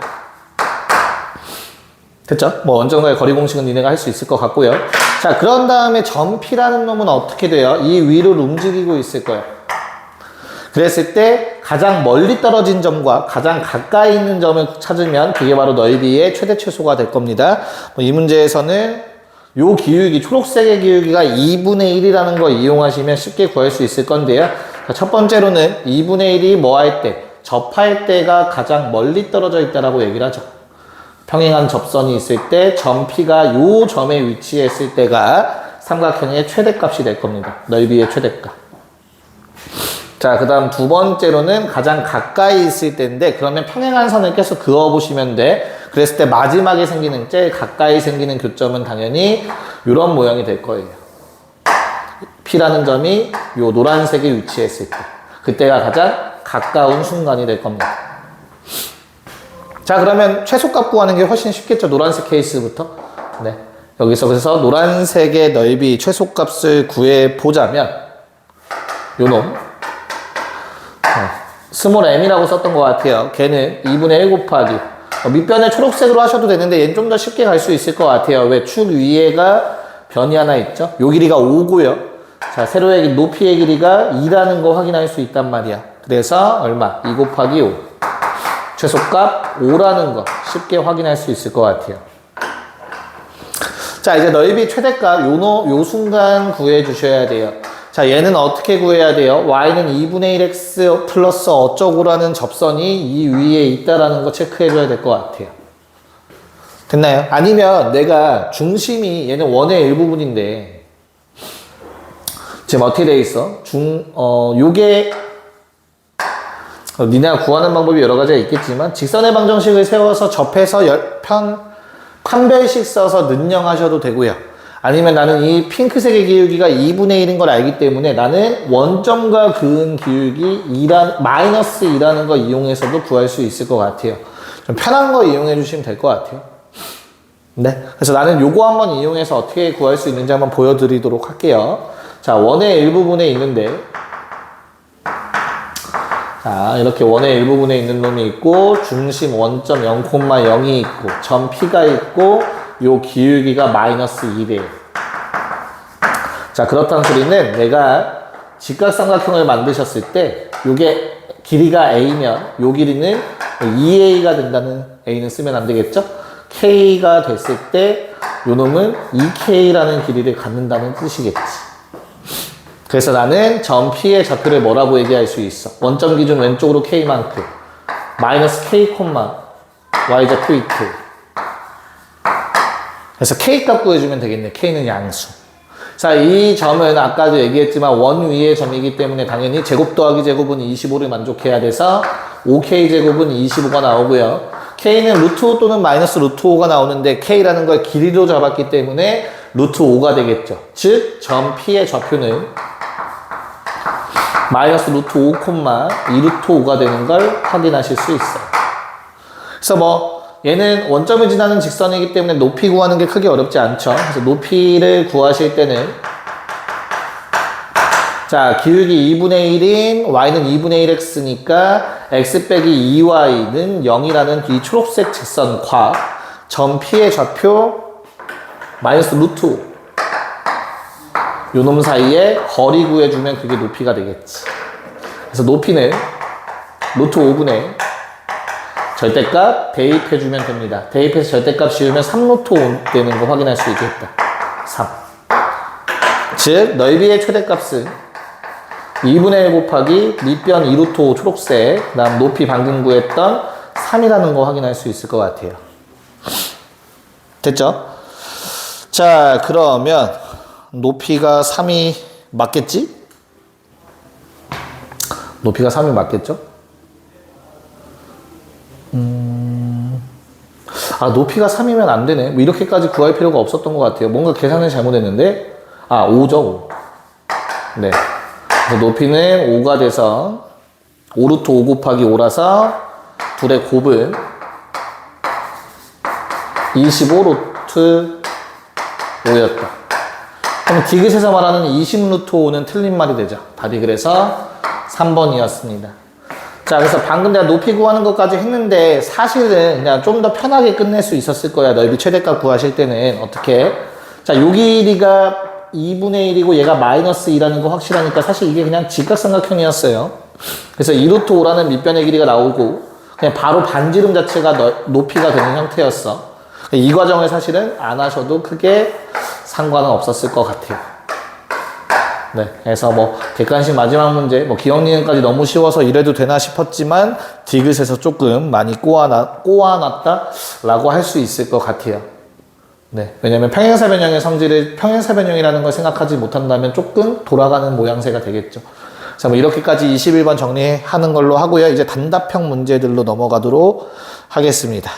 됐죠? 뭐 원점과의 거리 공식은 니네가 할 수 있을 것 같고요. 자, 그런 다음에 점 P라는 놈은 어떻게 돼요? 이 위를 움직이고 있을 거예요. 그랬을 때 가장 멀리 떨어진 점과 가장 가까이 있는 점을 찾으면 그게 바로 넓이의 최대 최소가 될 겁니다. 이 문제에서는 요 기울기, 초록색의 기울기가 2분의 1이라는 거 이용하시면 쉽게 구할 수 있을 건데요. 첫 번째로는 2분의 1이 뭐 할 때? 접할 때가 가장 멀리 떨어져 있다라고 얘기를 하죠. 평행한 접선이 있을 때 점 P가 요 점에 위치했을 때가 삼각형의 최대값이 될 겁니다. 넓이의 최대값. 자, 그 다음 두 번째로는 가장 가까이 있을 때인데, 그러면 평행한 선을 계속 그어보시면 돼. 그랬을 때 마지막에 생기는, 제일 가까이 생기는 교점은 당연히 이런 모양이 될 거예요. P라는 점이 요 노란색에 위치했을 때. 그때가 가장 가까운 순간이 될 겁니다. 자, 그러면 최소값 구하는 게 훨씬 쉽겠죠. 노란색 케이스부터. 네. 여기서 그래서 노란색의 넓이 최소값을 구해보자면, 요 놈. 스몰 m이라고 썼던 것 같아요. 걔는 2분의 1 곱하기. 밑변을 초록색으로 하셔도 되는데, 얘는 좀 더 쉽게 갈 수 있을 것 같아요. 왜? 축 위에가 변이 하나 있죠? 요 길이가 5고요. 자, 세로의 높이의 길이가 2라는 거 확인할 수 있단 말이야. 그래서 얼마? 2 곱하기 5. 최소값 5라는 거 쉽게 확인할 수 있을 것 같아요. 자, 이제 넓이 최대값 요 순간 구해 주셔야 돼요. 자, 얘는 어떻게 구해야 돼요? y는 2분의 1x 플러스 어쩌고라는 접선이 이 위에 있다라는 거 체크해 줘야 될 것 같아요. 됐나요? 아니면 내가 중심이 얘는 원의 일부분인데 지금 어떻게 돼 있어? 요게 니네가 구하는 방법이 여러 가지가 있겠지만 직선의 방정식을 세워서 접해서 판별식 써서 는영하셔도 되고요. 아니면 나는 이 핑크색의 기울기가 2분의 1인 걸 알기 때문에 나는 원점과 그은 기울기 마이너스 2라는 거 이용해서도 구할 수 있을 것 같아요. 좀 편한 거 이용해 주시면 될 것 같아요. 네. 그래서 나는 요거 한번 이용해서 어떻게 구할 수 있는지 한번 보여드리도록 할게요. 자, 원의 일부분에 있는데, 자, 이렇게 원의 일부분에 있는 놈이 있고, 중심 원점 0,0이 있고, 점 P가 있고, 요 기울기가 마이너스 2래요. 자, 그렇다는 소리는 내가 직각삼각형을 만드셨을 때 요게 길이가 A면 요 길이는 2A가 된다는 A는 쓰면 안 되겠죠? K가 됐을 때 요 놈은 2K라는 길이를 갖는다는 뜻이겠지. 그래서 나는 점 P의 좌표를 뭐라고 얘기할 수 있어? 원점 기준 왼쪽으로 K만큼 마이너스 K, Y좌표 이크. 그래서 K값 구해주면 되겠네. K는 양수. 자, 이 점은 아까도 얘기했지만 원 위의 점이기 때문에 당연히 제곱 더하기 제곱은 25를 만족해야 돼서 5K제곱은 25가 나오고요. K는 루트 5 또는 마이너스 루트 5가 나오는데 K라는 걸 길이로 잡았기 때문에 루트 5가 되겠죠. 즉, 점 P의 좌표는 마이너스 루트 5, 2 루트 5가 되는 걸 확인하실 수 있어요. 그래서 얘는 원점을 지나는 직선이기 때문에 높이 구하는 게 크게 어렵지 않죠. 그래서 높이를 구하실 때는 자, 기울기 2분의 1인 y는 2분의 1x니까 x 빼기 2y는 0이라는 이 초록색 직선과 점 P의 좌표 마이너스 루트 5 요놈 사이에 거리 구해주면 그게 높이가 되겠지. 그래서 높이는 루트 5분의 절대값 대입해주면 됩니다. 대입해서 절대값 씌우면 3루트 5 되는 거 확인할 수 있겠다. 3. 즉, 넓이의 최대값은 2분의 1 곱하기 밑변 2루트 5 초록색, 그 다음 높이 방금 구했던 3이라는 거 확인할 수 있을 것 같아요. 됐죠? 자, 그러면 높이가 3이 맞겠지? 높이가 3이 맞겠죠? 높이가 3이면 안 되네. 뭐 이렇게까지 구할 필요가 없었던 것 같아요. 뭔가 계산을 잘못했는데, 5죠, 5. 네. 그래서 높이는 5가 돼서, 5루트 5 곱하기 5라서, 둘의 곱은 25루트 5였다. 그럼 디귿에서 말하는 20루트 5는 틀린 말이 되죠. 답이 그래서 3번이었습니다. 자, 그래서 방금 내가 높이 구하는 것까지 했는데 사실은 그냥 좀 더 편하게 끝낼 수 있었을 거야. 넓이 최대값 구하실 때는 어떻게? 자, 요 길이가 2분의 1이고 얘가 마이너스 2라는 거 확실하니까 사실 이게 그냥 직각삼각형이었어요. 그래서 2루트 5라는 밑변의 길이가 나오고 그냥 바로 반지름 자체가 높이가 되는 형태였어. 이 과정을 사실은 안 하셔도 크게 상관은 없었을 것 같아요. 네, 그래서 뭐 객관식 마지막 문제, 뭐 기억 니은까지 너무 쉬워서 이래도 되나 싶었지만 디귿에서 조금 많이 꼬아놨다라고 할 수 있을 것 같아요. 네, 왜냐면 평행사 변형의 성질을 평행사 변형이라는 걸 생각하지 못한다면 조금 돌아가는 모양새가 되겠죠. 자, 뭐 이렇게까지 21번 정리하는 걸로 하고요. 이제 단답형 문제들로 넘어가도록 하겠습니다.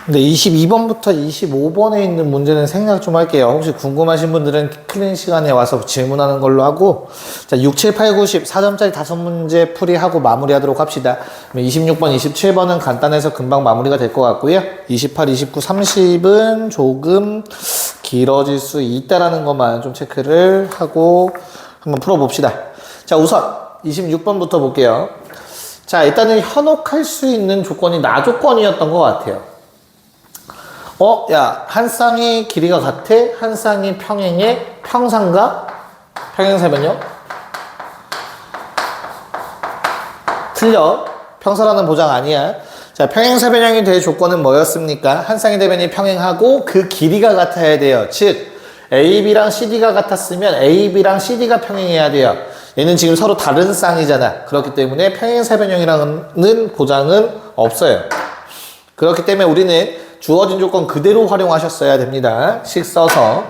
근데 22번부터 25번에 있는 문제는 생략 좀 할게요. 혹시 궁금하신 분들은 클린 시간에 와서 질문하는 걸로 하고, 자, 6, 7, 8, 9, 10, 4점짜리 5문제 풀이하고 마무리하도록 합시다. 26번, 27번은 간단해서 금방 마무리가 될 것 같고요. 28, 29, 30은 조금 길어질 수 있다라는 것만 좀 체크를 하고 한번 풀어봅시다. 자, 우선 26번부터 볼게요. 자, 일단은 현혹할 수 있는 조건이 나 조건이었던 것 같아요. 야, 한 쌍의 길이가 같아? 한 쌍이 평행해? 평상가? 평행사 변형? 틀려. 평사라는 보장 아니야. 자, 평행사 변형이 될 조건은 뭐였습니까? 한 쌍의 대변이 평행하고 그 길이가 같아야 돼요. 즉, AB랑 CD가 같았으면 AB랑 CD가 평행해야 돼요. 얘는 지금 서로 다른 쌍이잖아. 그렇기 때문에 평행사 변형이라는 보장은 없어요. 그렇기 때문에 우리는 주어진 조건 그대로 활용하셨어야 됩니다. 식 써서.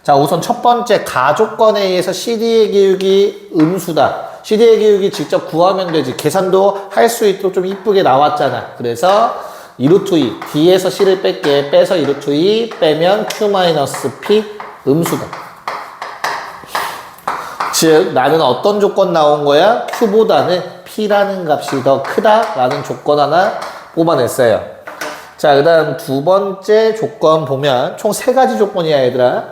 자, 우선 첫 번째 가조건에 의해서 CD의 기울기 음수다. CD의 기울기 직접 구하면 되지. 계산도 할 수 있도록 좀 이쁘게 나왔잖아. 그래서 2루트2 D에서 C를 뺄게. 빼서 2루트2 빼면 Q-P 음수다. 즉 나는 어떤 조건 나온 거야? Q보다는 P라는 값이 더 크다라는 조건 하나 뽑아냈어요. 자, 그 다음 두 번째 조건 보면 총 3가지 조건이야, 얘들아.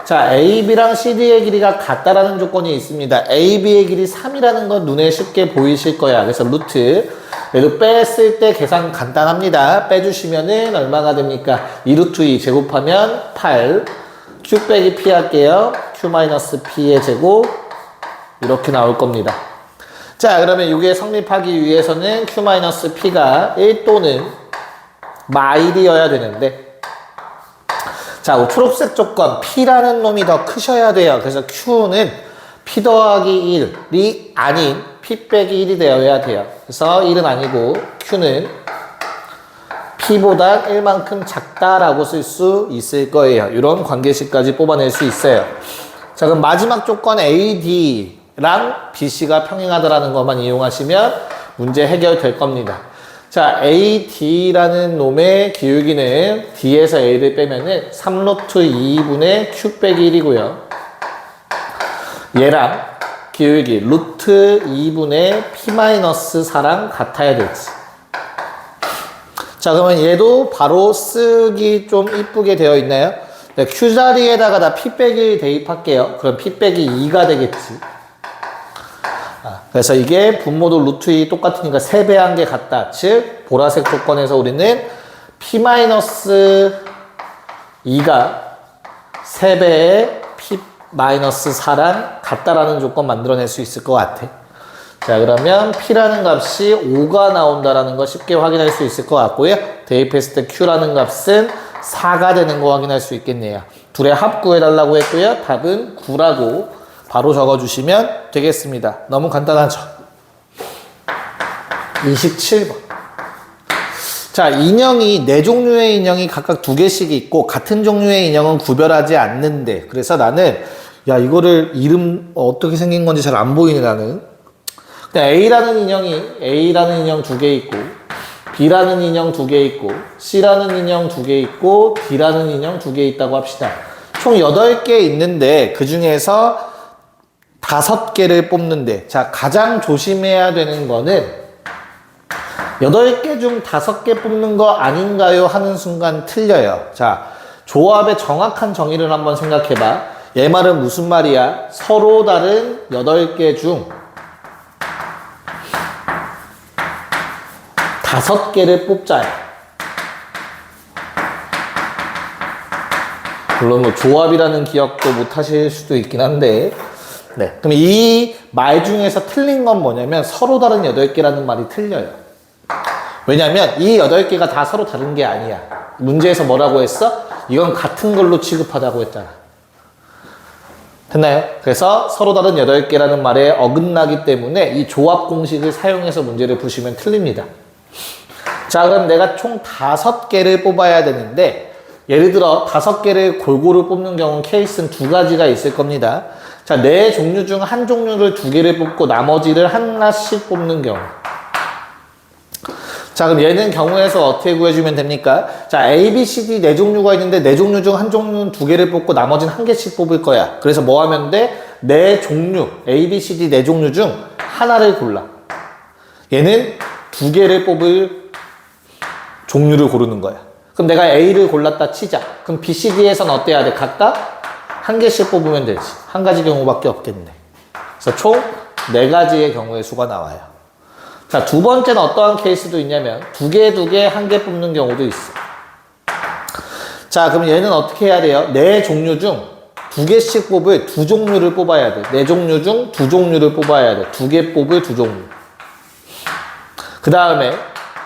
자, AB랑 CD의 길이가 같다라는 조건이 있습니다. AB의 길이 3이라는 건 눈에 쉽게 보이실 거야. 그래서 루트. 얘도 뺐을 때 계산 간단합니다. 빼주시면은 얼마가 됩니까? 2루트2 제곱하면 8. Q 빼기 P 할게요. Q-P의 제곱. 이렇게 나올 겁니다. 자, 그러면 이게 성립하기 위해서는 Q-P가 1 또는 마일이어야 되는데, 자, 초록색 조건 P라는 놈이 더 크셔야 돼요. 그래서 Q는 P 더하기 1이 아닌 P 빼기 1이 되어야 돼요. 그래서 1은 아니고 Q는 P보다 1만큼 작다라고 쓸 수 있을 거예요. 이런 관계식까지 뽑아낼 수 있어요. 자, 그럼 마지막 조건 AD랑 BC가 평행하다라는 것만 이용하시면 문제 해결될 겁니다. 자, AD라는 놈의 기울기는 D에서 A를 빼면은 3루트 2분의 Q 빼기 1이고요. 얘랑 기울기 루트 2분의 P-4랑 같아야 되지. 자, 그러면 얘도 바로 쓰기 좀 이쁘게 되어 있나요? 네, Q 자리에다가 다 P 빼기 1 대입할게요. 그럼 P 빼기 2가 되겠지. 그래서 이게 분모도 루트 2 똑같으니까 3배 한 게 같다. 즉 보라색 조건에서 우리는 P-2가 3배의 P-4랑 같다라는 조건 만들어낼 수 있을 것 같아. 자, 그러면 P라는 값이 5가 나온다라는 거 쉽게 확인할 수 있을 것 같고요. 대입했을 때 Q라는 값은 4가 되는 거 확인할 수 있겠네요. 둘의 합 구해달라고 했고요. 답은 9라고 바로 적어주시면 되겠습니다. 너무 간단하죠? 27번. 자, 인형이 4종류의 인형이 각각 2개씩 있고 같은 종류의 인형은 구별하지 않는데, 그래서 나는 야, 이거를 이름 어떻게 생긴 건지 잘 안 보이네, 나는. A라는 인형 2개 있고, B라는 인형 2개 있고, C라는 인형 2개 있고, D라는 인형 2개 있다고 합시다. 총 8개 있는데 그 중에서 5개를 뽑는데, 자, 가장 조심해야 되는 거는 8개 중 5개 뽑는 거 아닌가요? 하는 순간 틀려요. 자, 조합의 정확한 정의를 한번 생각해봐. 얘 말은 무슨 말이야? 서로 다른 8개 중 5개를 뽑자요. 물론 뭐 조합이라는 기억도 못 하실 수도 있긴 한데, 네. 그럼 이 말 중에서 틀린 건 뭐냐면 서로 다른 8개라는 말이 틀려요. 왜냐면 이 8개가 다 서로 다른 게 아니야. 문제에서 뭐라고 했어? 이건 같은 걸로 취급하자고 했잖아. 됐나요? 그래서 서로 다른 8개라는 말에 어긋나기 때문에 이 조합 공식을 사용해서 문제를 푸시면 틀립니다. 자, 그럼 내가 총 5개를 뽑아야 되는데, 예를 들어 5개를 골고루 뽑는 경우는 케이스는 2가지가 있을 겁니다. 자, 4종류 중 한 종류를 2개를 뽑고 나머지를 하나씩 뽑는 경우. 자, 그럼 얘는 경우에서 어떻게 구해주면 됩니까? 자, A, B, C, D 4종류가 있는데 4종류 중 한 종류는 2개를 뽑고 나머지는 1개씩 뽑을 거야. 그래서 뭐 하면 돼? 4종류, A, B, C, D 4종류 중 하나를 골라. 얘는 2개를 뽑을 종류를 고르는 거야. 그럼 내가 A를 골랐다 치자. 그럼 B, C, D에서는 어때야 돼? 각각 1개씩 뽑으면 되지. 한 가지 경우밖에 없겠네. 그래서 총 4가지의 경우의 수가 나와요. 자, 두 번째는 어떠한 케이스도 있냐면 2개, 1개 뽑는 경우도 있어. 자, 그럼 얘는 어떻게 해야 돼요? 4종류 중 2개씩 뽑을 2종류를 뽑아야 돼. 4종류 중 2종류를 뽑아야 돼. 2개 뽑을 2종류. 그 다음에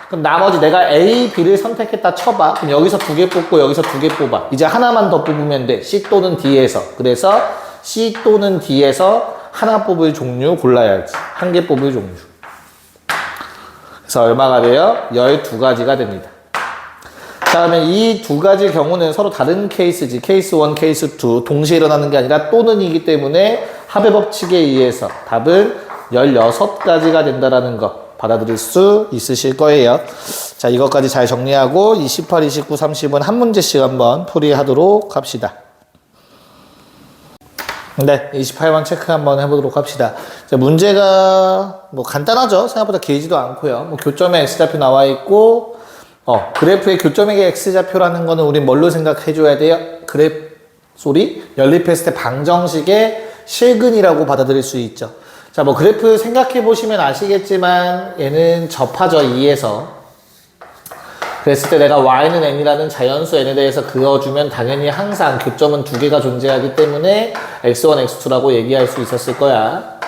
그럼 나머지 내가 A, B를 선택했다 쳐봐. 그럼 여기서 2개 뽑고 여기서 2개 뽑아. 이제 하나만 더 뽑으면 돼. C 또는 D에서. 그래서 C 또는 D에서 하나 뽑을 종류 골라야지. 1개 뽑을 종류. 그래서 얼마가 돼요? 12가지가 됩니다. 자, 그러면 이 2가지 경우는 서로 다른 케이스지. 케이스 1, 케이스 2 동시에 일어나는 게 아니라 또는이기 때문에 합의 법칙에 의해서 답은 16가지가 된다라는 거 받아들일 수 있으실 거예요. 자, 이것까지 잘 정리하고 28, 29, 30은 한 문제씩 한번 풀이하도록 합시다. 네, 28번 체크 한번 해보도록 합시다. 자, 문제가 뭐 간단하죠? 생각보다 길지도 않고요. 뭐 교점에 X좌표 나와 있고, 그래프의 교점액의 X좌표라는 거는 우린 뭘로 생각해줘야 돼요? 연립했을 때 방정식의 실근이라고 받아들일 수 있죠. 자, 뭐 그래프 생각해 보시면 아시겠지만 얘는 접하죠, 2에서. 그랬을 때 내가 y는 n이라는 자연수 n에 대해서 그어주면 당연히 항상 교점은 2개가 존재하기 때문에 x1, x2라고 얘기할 수 있었을 거야.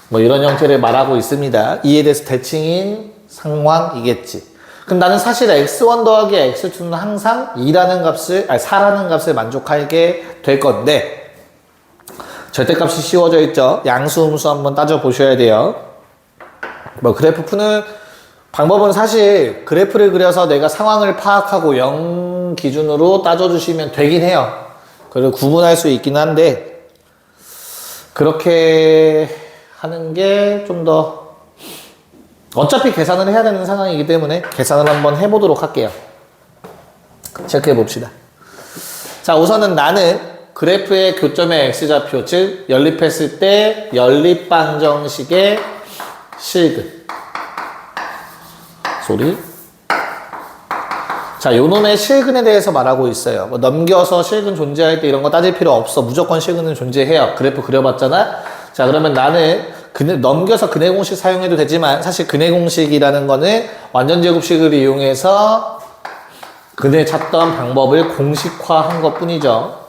뭐 이런 형태를 말하고 있습니다. 이에 대해서 대칭인 상황이겠지. 그럼 나는 사실 x1 더하기 x2는 항상 4라는 값을 만족하게 될 건데, 절대값이 씌워져 있죠. 양수, 음수 한번 따져보셔야 돼요. 뭐 그래프 푸는 방법은 사실 그래프를 그려서 내가 상황을 파악하고 0 기준으로 따져주시면 되긴 해요. 그리고 구분할 수 있긴 한데 그렇게 하는 게 좀 더 어차피 계산을 해야 되는 상황이기 때문에 계산을 한번 해보도록 할게요. 체크해 봅시다. 자, 우선은 나는 그래프의 교점의 X좌표, 즉 연립했을 때 연립방정식의 실근. 자, 요 놈의 실근에 대해서 말하고 있어요. 뭐 넘겨서 실근 존재할 때 이런 거 따질 필요 없어. 무조건 실근은 존재해요. 그래프 그려봤잖아. 자, 그러면 나는 넘겨서 근해 공식 사용해도 되지만 사실 근해 공식이라는 거는 완전 제곱식을 이용해서 근해 찾던 방법을 공식화한 것 뿐이죠.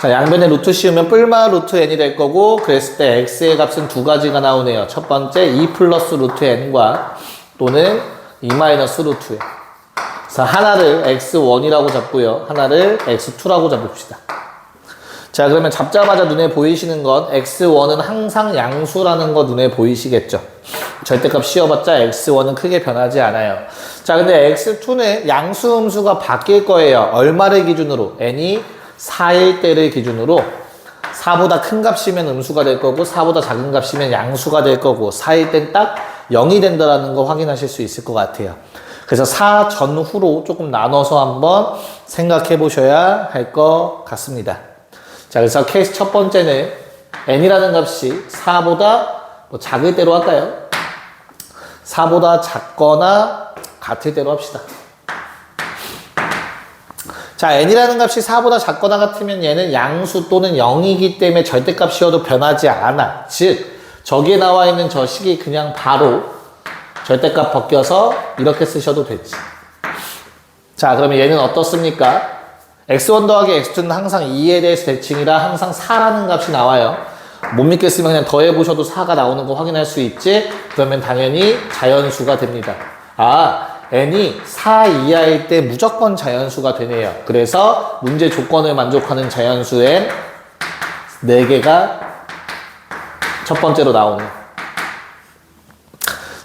자, 양변에 루트 씌우면 뿔마 루트 n이 될 거고, 그랬을 때 x의 값은 2가지가 나오네요. 첫 번째 2 플러스 루트 n과 또는 2 마이너스 루트 n. 그래서 하나를 x1이라고 잡고요. 하나를 x2라고 잡읍시다. 자, 그러면 잡자마자 눈에 보이시는 건 x1은 항상 양수라는 거 눈에 보이시겠죠? 절대값 씌워봤자 x1은 크게 변하지 않아요. 자, 근데 x2는 양수, 음수가 바뀔 거예요. 얼마를 기준으로? n이 4일 때를 기준으로 4보다 큰 값이면 음수가 될 거고 4보다 작은 값이면 양수가 될 거고 4일 땐 딱 0이 된다는 거 확인하실 수 있을 것 같아요. 그래서 4 전후로 조금 나눠서 한번 생각해 보셔야 할 것 같습니다. 자, 그래서 케이스 첫 번째는 n이라는 값이 4보다 뭐 작을 대로 할까요? 4보다 작거나 같을 대로 합시다. 자, n이라는 값이 4보다 작거나 같으면 얘는 양수 또는 0이기 때문에 절대값이어도 변하지 않아. 즉, 저기에 나와 있는 저 식이 그냥 바로 절대값 벗겨서 이렇게 쓰셔도 되지. 자, 그러면 얘는 어떻습니까? x1 더하기 x2는 항상 2에 대해서 대칭이라 항상 4라는 값이 나와요. 못 믿겠으면 그냥 더해보셔도 4가 나오는 거 확인할 수 있지? 그러면 당연히 자연수가 됩니다. n이 4 이하일 때 무조건 자연수가 되네요. 그래서 문제 조건을 만족하는 자연수 n 4개가 첫 번째로 나오네요.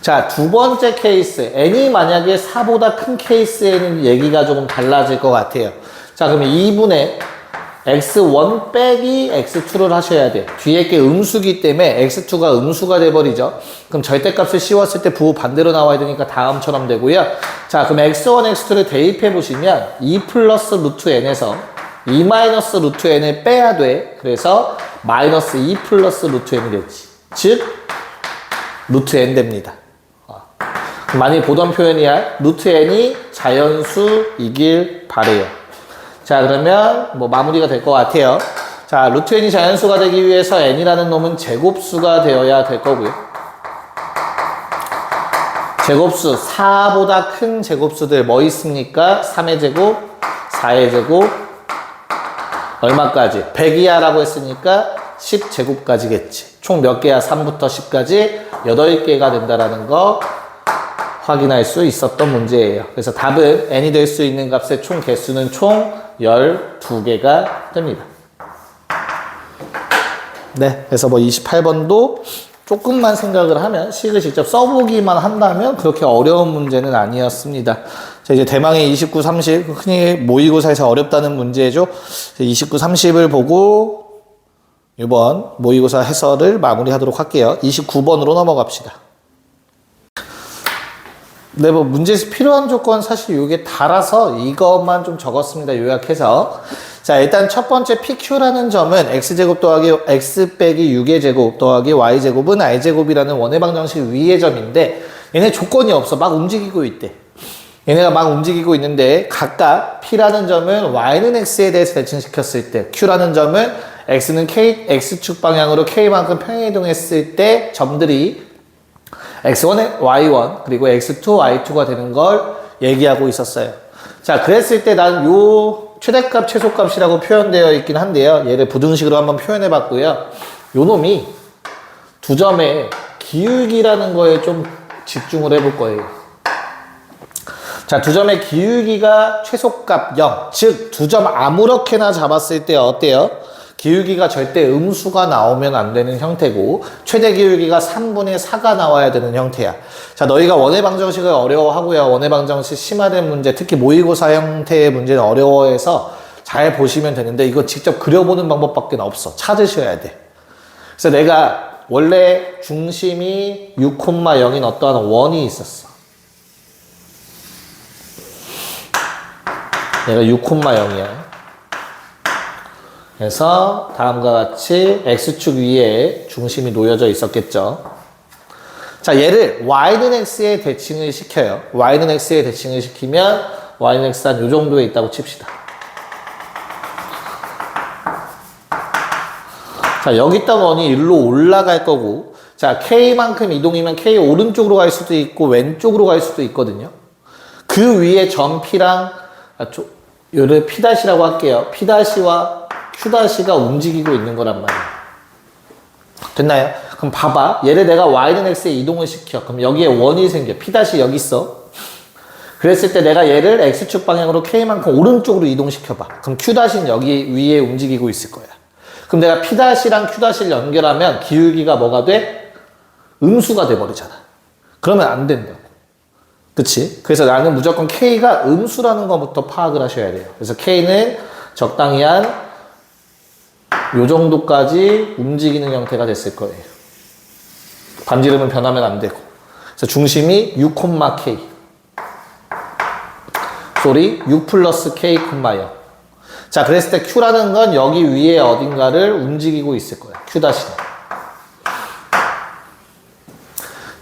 자, 두 번째 케이스. n이 만약에 4보다 큰 케이스에는 얘기가 조금 달라질 것 같아요. 자, 그러면 2분의 x1 빼기 x2를 하셔야 돼요. 뒤에 게 음수기 때문에 x2가 음수가 돼버리죠. 그럼 절대값을 씌웠을 때 부호 반대로 나와야 되니까 다음처럼 되고요. 자, 그럼 x1, x2를 대입해 보시면 2 플러스 루트 n에서 2 마이너스 루트 n을 빼야 돼. 그래서 마이너스 2 플러스 루트 n이 되지. 즉 루트 n 됩니다. 많이 보던 표현이야. 루트 n이 자연수이길 바래요. 자, 그러면 뭐 마무리가 될 것 같아요. 자, 루트 n이 자연수가 되기 위해서 n이라는 놈은 제곱수가 되어야 될 거고요. 제곱수 4보다 큰 제곱수들 뭐 있습니까? 3의 제곱, 4의 제곱, 얼마까지? 100이야라고 했으니까 10제곱까지겠지. 총 몇 개야? 3부터 10까지 8개가 된다라는 거 확인할 수 있었던 문제예요. 그래서 답은 n이 될 수 있는 값의 총 개수는 총 12개가 됩니다. 네, 그래서 뭐 28번도 조금만 생각을 하면 식을 직접 써보기만 한다면 그렇게 어려운 문제는 아니었습니다. 자, 이제 대망의 29, 30, 흔히 모의고사에서 어렵다는 문제죠. 29, 30을 보고 이번 모의고사 해설을 마무리하도록 할게요. 29번으로 넘어갑시다. 네, 뭐 문제에서 필요한 조건 사실 이게 달아서 이것만 좀 적었습니다. 요약해서. 자, 일단 첫 번째 PQ라는 점은 x제곱 더하기 x 빼기 6의 제곱 더하기 y제곱은 i제곱이라는 원의 방정식 위의 점인데 얘네 조건이 없어. 막 움직이고 있대. 얘네가 막 움직이고 있는데 각각 P라는 점은 y는 x에 대해서 대칭시켰을 때 Q라는 점은 x는 k, x축 방향으로 k만큼 평행이동했을 때 점들이 x1, y1 그리고 x2, y2가 되는 걸 얘기하고 있었어요. 자, 그랬을 때 난 요 최대값, 최소값이라고 표현되어 있긴 한데요. 얘를 부등식으로 한번 표현해 봤고요. 요 놈이 두 점의 기울기라는 거에 좀 집중을 해볼 거예요. 자, 두 점의 기울기가 최소값 0, 즉 두 점 아무렇게나 잡았을 때 어때요? 기울기가 절대 음수가 나오면 안 되는 형태고 최대 기울기가 3분의 4가 나와야 되는 형태야. 자, 너희가 원의 방정식을 어려워하고요. 원의 방정식 심화된 문제, 특히 모의고사 형태의 문제는 어려워해서 잘 보시면 되는데 이거 직접 그려보는 방법밖에 없어. 찾으셔야 돼. 그래서 내가 원래 중심이 6,0인 어떠한 원이 있었어. 얘가 6,0이야. 그래서 다음과 같이 x축 위에 중심이 놓여져 있었겠죠. 자, 얘를 y는 x에 대칭을 시켜요. y는 x에 대칭을 시키면 y는 x 한 요 정도에 있다고 칩시다. 자, 여기 있던 원이 일로 올라갈 거고, 자, k만큼 이동이면 k 오른쪽으로 갈 수도 있고 왼쪽으로 갈 수도 있거든요. 그 위에 점 p랑 요를 P'라고 할게요. P'와 Q'가 움직이고 있는 거란 말이에요. 됐나요? 그럼 봐봐. 얘를 내가 Y는 X에 이동을 시켜. 그럼 여기에 원이 생겨. P' 여기 있어. 그랬을 때 내가 얘를 X축 방향으로 K만큼 오른쪽으로 이동시켜봐. 그럼 Q'는 여기 위에 움직이고 있을 거야. 그럼 내가 P'랑 Q'를 연결하면 기울기가 뭐가 돼? 음수가 돼버리잖아. 그러면 안 된다고. 그치? 그래서 나는 무조건 K가 음수라는 것부터 파악을 하셔야 돼요. 그래서 K는 적당히 한 요 정도까지 움직이는 형태가 됐을 거예요. 반지름은 변하면 안 되고. 그래서 중심이 6,K. 6 플러스 K, 0. 자, 그랬을 때 Q라는 건 여기 위에 어딘가를 움직이고 있을 거야. Q'는.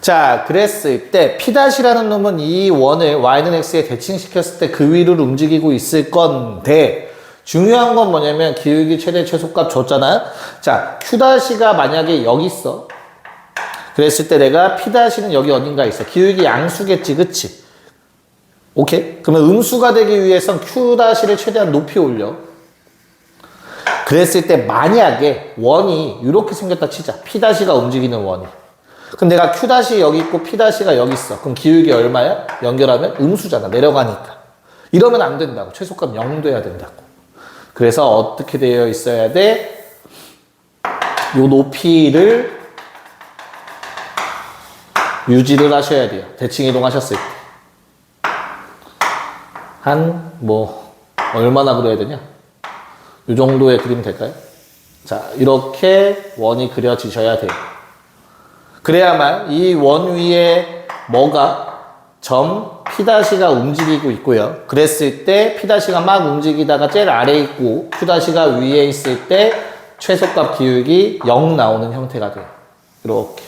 자, 그랬을 때 P'라는 놈은 이 원을 Y는 X에 대칭시켰을 때 그 위를 움직이고 있을 건데 중요한 건 뭐냐면 기울기 최대 최소값 줬잖아. 자, Q'가 만약에 여기 있어. 그랬을 때 내가 P'는 여기 어딘가 있어. 기울기 양수겠지, 그치? 오케이? 그러면 음수가 되기 위해선 Q'를 최대한 높이 올려. 그랬을 때 만약에 원이 이렇게 생겼다 치자. P'가 움직이는 원이. 그럼 내가 Q' 여기 있고 P'가 여기 있어. 그럼 기울기 얼마야? 연결하면 음수잖아. 내려가니까. 이러면 안 된다고. 최소값 0 돼야 된다고. 그래서 어떻게 되어 있어야 돼? 요 높이를 유지를 하셔야 돼요. 대칭 이동하셨을 때. 한, 얼마나 그려야 되냐? 이 정도의 그림 될까요? 자, 이렇게 원이 그려지셔야 돼요. 그래야만 이 원 위에 점 P'가 움직이고 있고요. 그랬을 때 P'가 막 움직이다가 제일 아래에 있고 Q'가 위에 있을 때 최소값 기울기 0 나오는 형태가 돼요. 이렇게.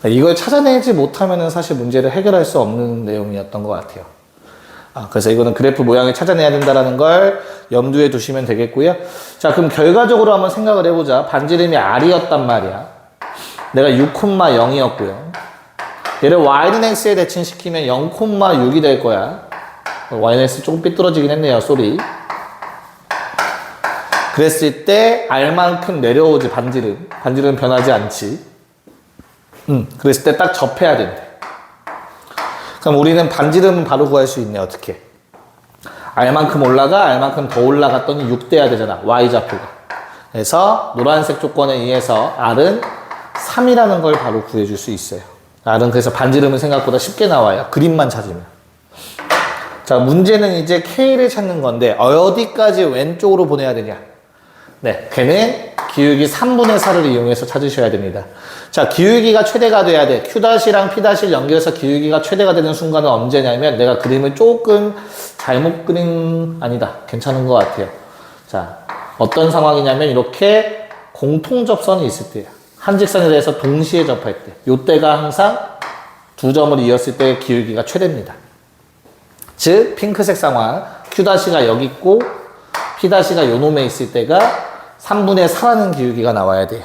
이걸 찾아내지 못하면 사실 문제를 해결할 수 없는 내용이었던 것 같아요. 그래서 이거는 그래프 모양을 찾아내야 된다는 걸 염두에 두시면 되겠고요. 자, 그럼 결과적으로 한번 생각을 해보자. 반지름이 R이었단 말이야. 내가 6,0이었고요. 얘를 Y는 X에 대칭시키면 0,6이 될 거야. Y는 X 조금 삐뚤어지긴 했네요. 쏘리. 그랬을 때 R만큼 내려오지, 반지름. 반지름 변하지 않지. 그랬을 때 딱 접해야 된대. 그럼 우리는 반지름은 바로 구할 수 있네. 어떻게? R만큼 올라가, R만큼 더 올라갔더니 6 돼야 되잖아. Y좌표가. 그래서 노란색 조건에 의해서 R은 3이라는 걸 바로 구해줄 수 있어요. R은 그래서 반지름은 생각보다 쉽게 나와요. 그림만 찾으면. 자, 문제는 이제 K를 찾는 건데 어디까지 왼쪽으로 보내야 되냐? 네, 걔는 기울기 3분의 4를 이용해서 찾으셔야 됩니다. 자, 기울기가 최대가 돼야 돼. Q'랑 P'를 연결해서 기울기가 최대가 되는 순간은 언제냐면 내가 그림을 조금 잘못 아니다. 괜찮은 것 같아요. 자, 어떤 상황이냐면 이렇게 공통 접선이 있을 때야. 한 직선에 대해서 동시에 접할 때. 요때가 항상 두 점을 이었을 때 기울기가 최대입니다. 즉, 핑크색 상황. Q'가 여기 있고 P'가 요 놈에 있을 때가 3분의 4라는 기울기가 나와야 돼요.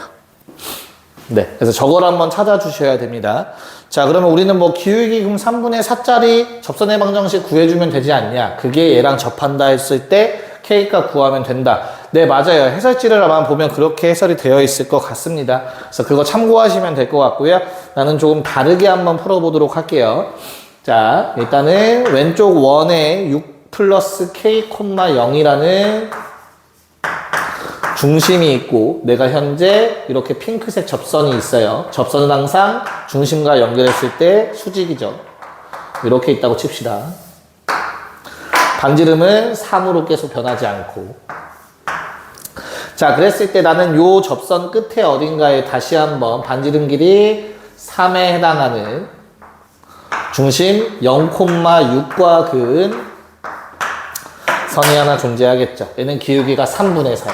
네. 그래서 저걸 한번 찾아주셔야 됩니다. 자, 그러면 우리는 기울기 그럼 3분의 4짜리 접선의 방정식 구해주면 되지 않냐? 그게 얘랑 접한다 했을 때 K값 구하면 된다. 네, 맞아요. 해설지를 아마 보면 그렇게 해설이 되어 있을 것 같습니다. 그래서 그거 참고하시면 될 것 같고요. 나는 조금 다르게 한번 풀어보도록 할게요. 자, 일단은 왼쪽 원에 6 플러스 K, 0이라는 중심이 있고 내가 현재 이렇게 핑크색 접선이 있어요. 접선은 항상 중심과 연결했을 때 수직이죠. 이렇게 있다고 칩시다. 반지름은 3으로 계속 변하지 않고. 자, 그랬을 때 나는 요 접선 끝에 어딘가에 다시 한번 반지름 길이 3에 해당하는 중심 0,6과 그은 선이 하나 존재하겠죠. 얘는 기울기가 3분의 4.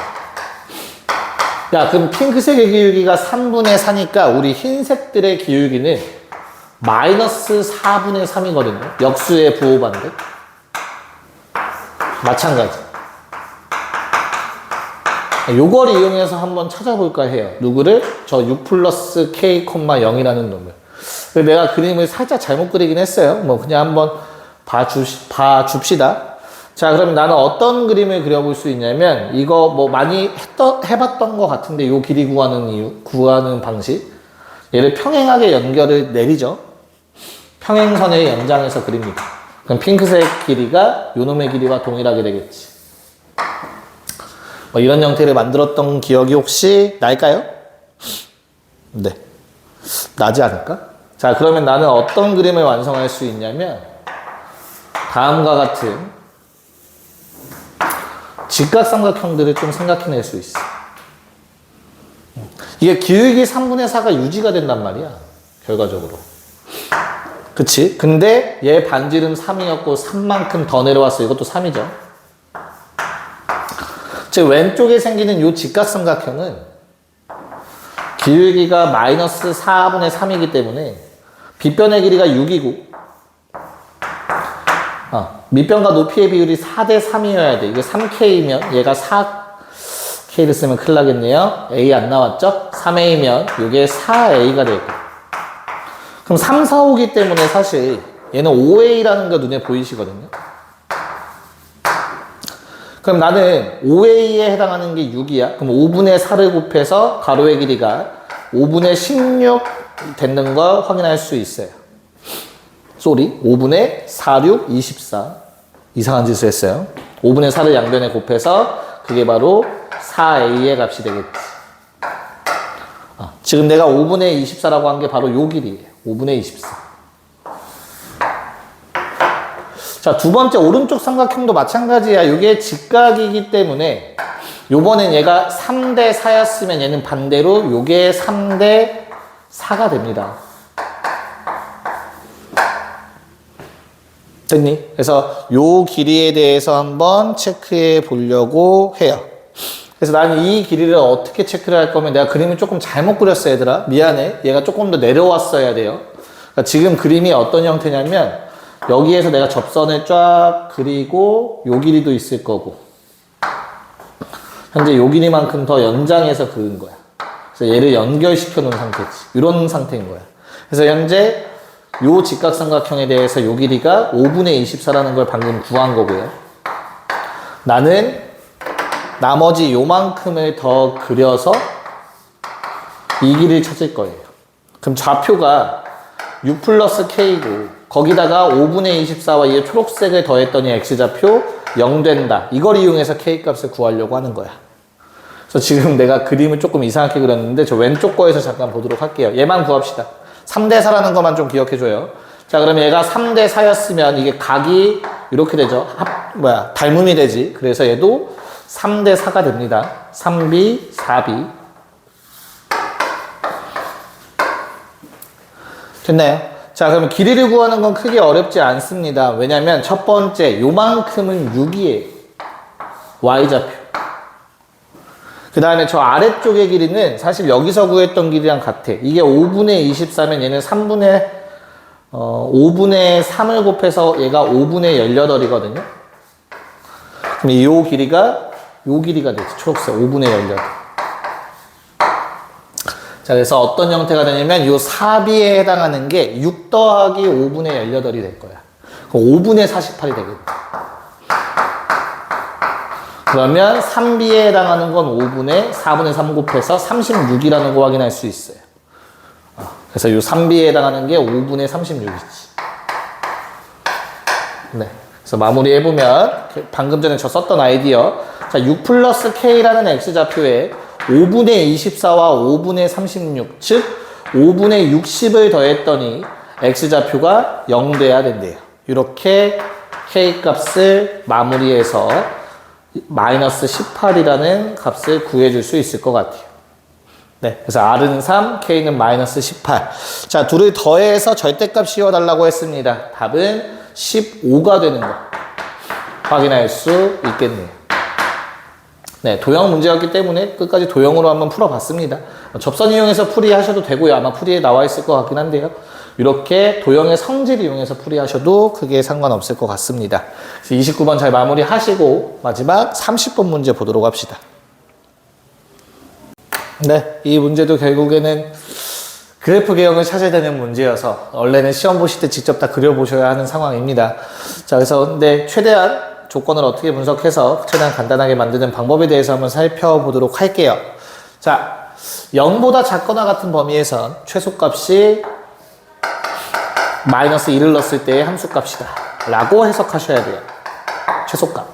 야, 그럼 핑크색의 기울기가 3분의 4니까 우리 흰색들의 기울기는 마이너스 4분의 3이거든요. 역수의 부호반대. 마찬가지. 요걸 이용해서 한번 찾아볼까 해요. 누구를? 저 6 플러스 K, 0이라는 놈을. 내가 그림을 살짝 잘못 그리긴 했어요. 그냥 한번 봐줍시다. 자, 그러면 나는 어떤 그림을 그려볼 수 있냐면, 이거 많이 해봤던 것 같은데, 요 길이 구하는 방식. 얘를 평행하게 연결을 내리죠. 평행선의 연장해서 그립니다. 그럼 핑크색 길이가 요 놈의 길이와 동일하게 되겠지. 이런 형태를 만들었던 기억이 혹시 날까요? 네. 나지 않을까? 자, 그러면 나는 어떤 그림을 완성할 수 있냐면, 다음과 같은 직각삼각형들을 좀 생각해낼 수 있어. 이게 기울기 3분의 4가 유지가 된단 말이야. 결과적으로. 그치? 근데 얘 반지름 3이었고 3만큼 더 내려왔어. 이것도 3이죠. 즉 왼쪽에 생기는 이 직각삼각형은 기울기가 마이너스 4분의 3이기 때문에 빗변의 길이가 6이고 밑변과 높이의 비율이 4대 3이어야 돼. 이게 3K면 얘가 4K를 쓰면 큰일 나겠네요. A 안 나왔죠? 3A면 이게 4A가 될 거예요. 그럼 3, 4, 5기 때문에 사실 얘는 5A라는 게 눈에 보이시거든요. 그럼 나는 5A에 해당하는 게 6이야. 그럼 5분의 4를 곱해서 가로의 길이가 5분의 16 되는 걸 확인할 수 있어요. 5분의 4, 6, 24. 이상한 짓을 했어요. 5분의 4를 양변에 곱해서 그게 바로 4a의 값이 되겠지. 지금 내가 5분의 24라고 한 게 바로 요 길이에요. 5분의 24. 자, 두 번째 오른쪽 삼각형도 마찬가지야. 이게 직각이기 때문에 요번엔 얘가 3대 4였으면 얘는 반대로 요게 3대 4가 됩니다. 됐니? 그래서 요 길이에 대해서 한번 체크해 보려고 해요. 그래서 나는 이 길이를 어떻게 체크를 할 거면 내가 그림을 조금 잘못 그렸어, 얘들아. 미안해. 얘가 조금 더 내려왔어야 돼요. 그러니까 지금 그림이 어떤 형태냐면 여기에서 내가 접선을 쫙 그리고 요 길이도 있을 거고 현재 요 길이만큼 더 연장해서 그은 거야. 그래서 얘를 연결시켜 놓은 상태지. 이런 상태인 거야. 그래서 현재 요 직각삼각형에 대해서 요 길이가 5분의 24라는 걸 방금 구한 거고요. 나는 나머지 요만큼을 더 그려서 이 길이를 찾을 거예요. 그럼 좌표가 6 플러스 K고 거기다가 5분의 24와 이 초록색을 더했더니 X좌표 0 된다. 이걸 이용해서 K값을 구하려고 하는 거야. 그래서 지금 내가 그림을 조금 이상하게 그렸는데 저 왼쪽 거에서 잠깐 보도록 할게요. 얘만 구합시다. 3대 4라는 것만 좀 기억해줘요. 자, 그럼 얘가 3대 4였으면 이게 각이 이렇게 되죠. 닮음이 되지. 그래서 얘도 3대 4가 됩니다. 3B, 4B. 됐나요? 자, 그러면 길이를 구하는 건 크게 어렵지 않습니다. 왜냐면 첫 번째, 요만큼은 6이에요. Y좌표. 그 다음에 저 아래쪽의 길이는 사실 여기서 구했던 길이랑 같아. 이게 5분의 24면 얘는 5분의 3을 곱해서 얘가 5분의 18이거든요. 그럼 이 길이가 되지. 초록색 5분의 18. 자, 그래서 어떤 형태가 되냐면 요 4B에 해당하는 게 6 더하기 5분의 18이 될 거야. 그럼 5분의 48이 되겠다. 그러면 3B에 해당하는 건 5분의 4분의 3 곱해서 36이라는 거 확인할 수 있어요. 그래서 요 3B에 해당하는 게 5분의 36이지. 네. 그래서 마무리해보면 방금 전에 저 썼던 아이디어. 자, 6 플러스 K라는 X좌표에 5분의 24와 5분의 36, 즉 5분의 60을 더했더니 X좌표가 0 돼야 된대요. 이렇게 K값을 마무리해서 마이너스 18이라는 값을 구해줄 수 있을 것 같아요. 네, 그래서 R은 3, K는 마이너스 18. 자, 둘을 더해서 절대값 씌워달라고 했습니다. 답은 15가 되는 거 확인할 수 있겠네요. 네, 도형 문제였기 때문에 끝까지 도형으로 한번 풀어봤습니다. 접선 이용해서 풀이하셔도 되고요. 아마 풀이에 나와 있을 것 같긴 한데요. 이렇게 도형의 성질을 이용해서 풀이하셔도 크게 상관없을 것 같습니다. 29번 잘 마무리하시고 마지막 30번 문제 보도록 합시다. 네, 이 문제도 결국에는 그래프 개형을 찾아야 되는 문제여서 원래는 시험 보실 때 직접 다 그려보셔야 하는 상황입니다. 자, 그래서 근데 최대한 조건을 어떻게 분석해서 최대한 간단하게 만드는 방법에 대해서 한번 살펴보도록 할게요. 자, 0보다 작거나 같은 범위에선 최소값이 마이너스 1을 넣었을 때의 함수값이다 라고 해석하셔야 돼요. 최소값.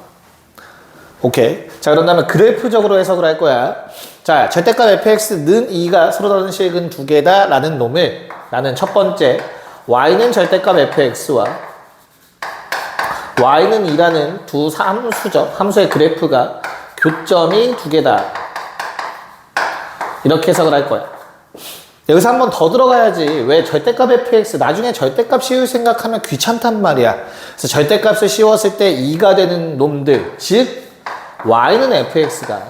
오케이. 자, 그런다면 그래프적으로 해석을 할 거야. 자, 절대값 fx는 2가 서로 다른 식은 두 개다 라는 놈을 나는 첫 번째 y는 절대값 fx와 y는 2라는 두 함수죠. 함수의 그래프가 교점이 두 개다. 이렇게 해석을 할 거야. 여기서 한 번 더 들어가야지. 왜 절대값 fx 나중에 절대값 씌울 생각하면 귀찮단 말이야. 그래서 절대값을 씌웠을 때 2가 되는 놈들, 즉 y는 fx가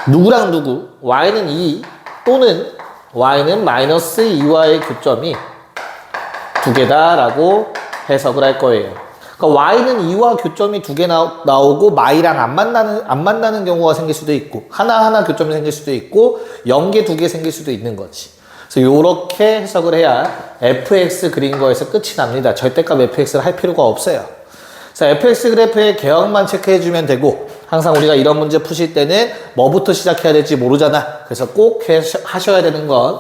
누구랑 누구? y는 2 또는 y는 마이너스 2와의 교점이 두 개다 라고 해석을 할 거예요. 그러니까 y는 2와 교점이 두 개 나오고 마이랑 안 만나는 경우가 생길 수도 있고 하나하나 교점이 생길 수도 있고 0개, 2개 생길 수도 있는 거지. 그래서 요렇게 해석을 해야 fx 그린 거에서 끝이 납니다. 절대값 fx를 할 필요가 없어요. 그래서 fx 그래프의 개형만 체크해주면 되고 항상 우리가 이런 문제 푸실 때는 뭐부터 시작해야 될지 모르잖아. 그래서 꼭 하셔야 되는 건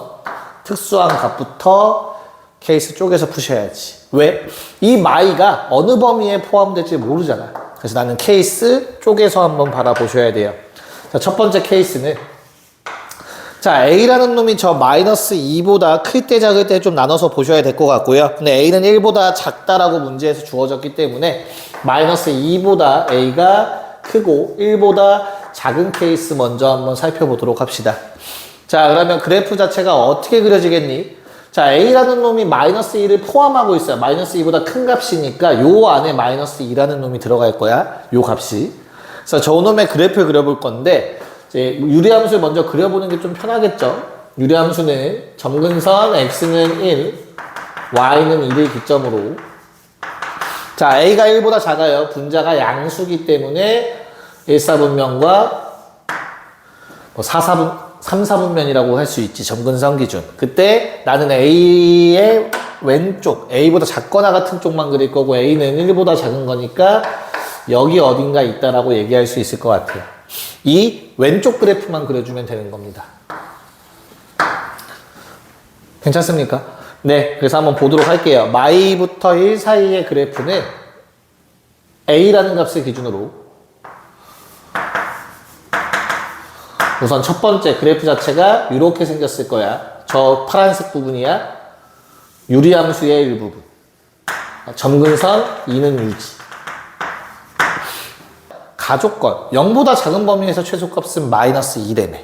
특수한 값부터 케이스 쪽에서 푸셔야지. 왜? 이 마이가 어느 범위에 포함될지 모르잖아. 그래서 나는 케이스 쪽에서 한번 바라보셔야 돼요. 자, 첫 번째 케이스는 자, A라는 놈이 저 마이너스 2보다 클 때 작을 때 좀 나눠서 보셔야 될 것 같고요. 근데 A는 1보다 작다라고 문제에서 주어졌기 때문에 마이너스 2보다 A가 크고 1보다 작은 케이스 먼저 한번 살펴보도록 합시다. 자, 그러면 그래프 자체가 어떻게 그려지겠니? 자, A라는 놈이 마이너스 2를 포함하고 있어요. 마이너스 2보다 큰 값이니까 요 안에 마이너스 2라는 놈이 들어갈 거야. 요 값이. 그래서 저 놈의 그래프를 그려볼 건데 이제 유리함수를 먼저 그려보는 게 좀 편하겠죠. 유리함수는 점근선 x는 1, y는 2를 기점으로 자, a가 1보다 작아요. 분자가 양수기 때문에 1사분면과 3사분면이라고 할 수 있지. 점근선 기준. 그때 나는 a의 왼쪽, a보다 작거나 같은 쪽만 그릴 거고 a는 1보다 작은 거니까 여기 어딘가 있다라고 얘기할 수 있을 것 같아요. 이 왼쪽 그래프만 그려주면 되는 겁니다. 괜찮습니까? 네, 그래서 한번 보도록 할게요. 마이부터 1 사이의 그래프는 A라는 값을 기준으로 우선 첫 번째 그래프 자체가 이렇게 생겼을 거야. 저 파란색 부분이야. 유리함수의 일부분. 점근선 2는 유지. 가족권 0보다 작은 범위에서 최소값은 마이너스 2래매.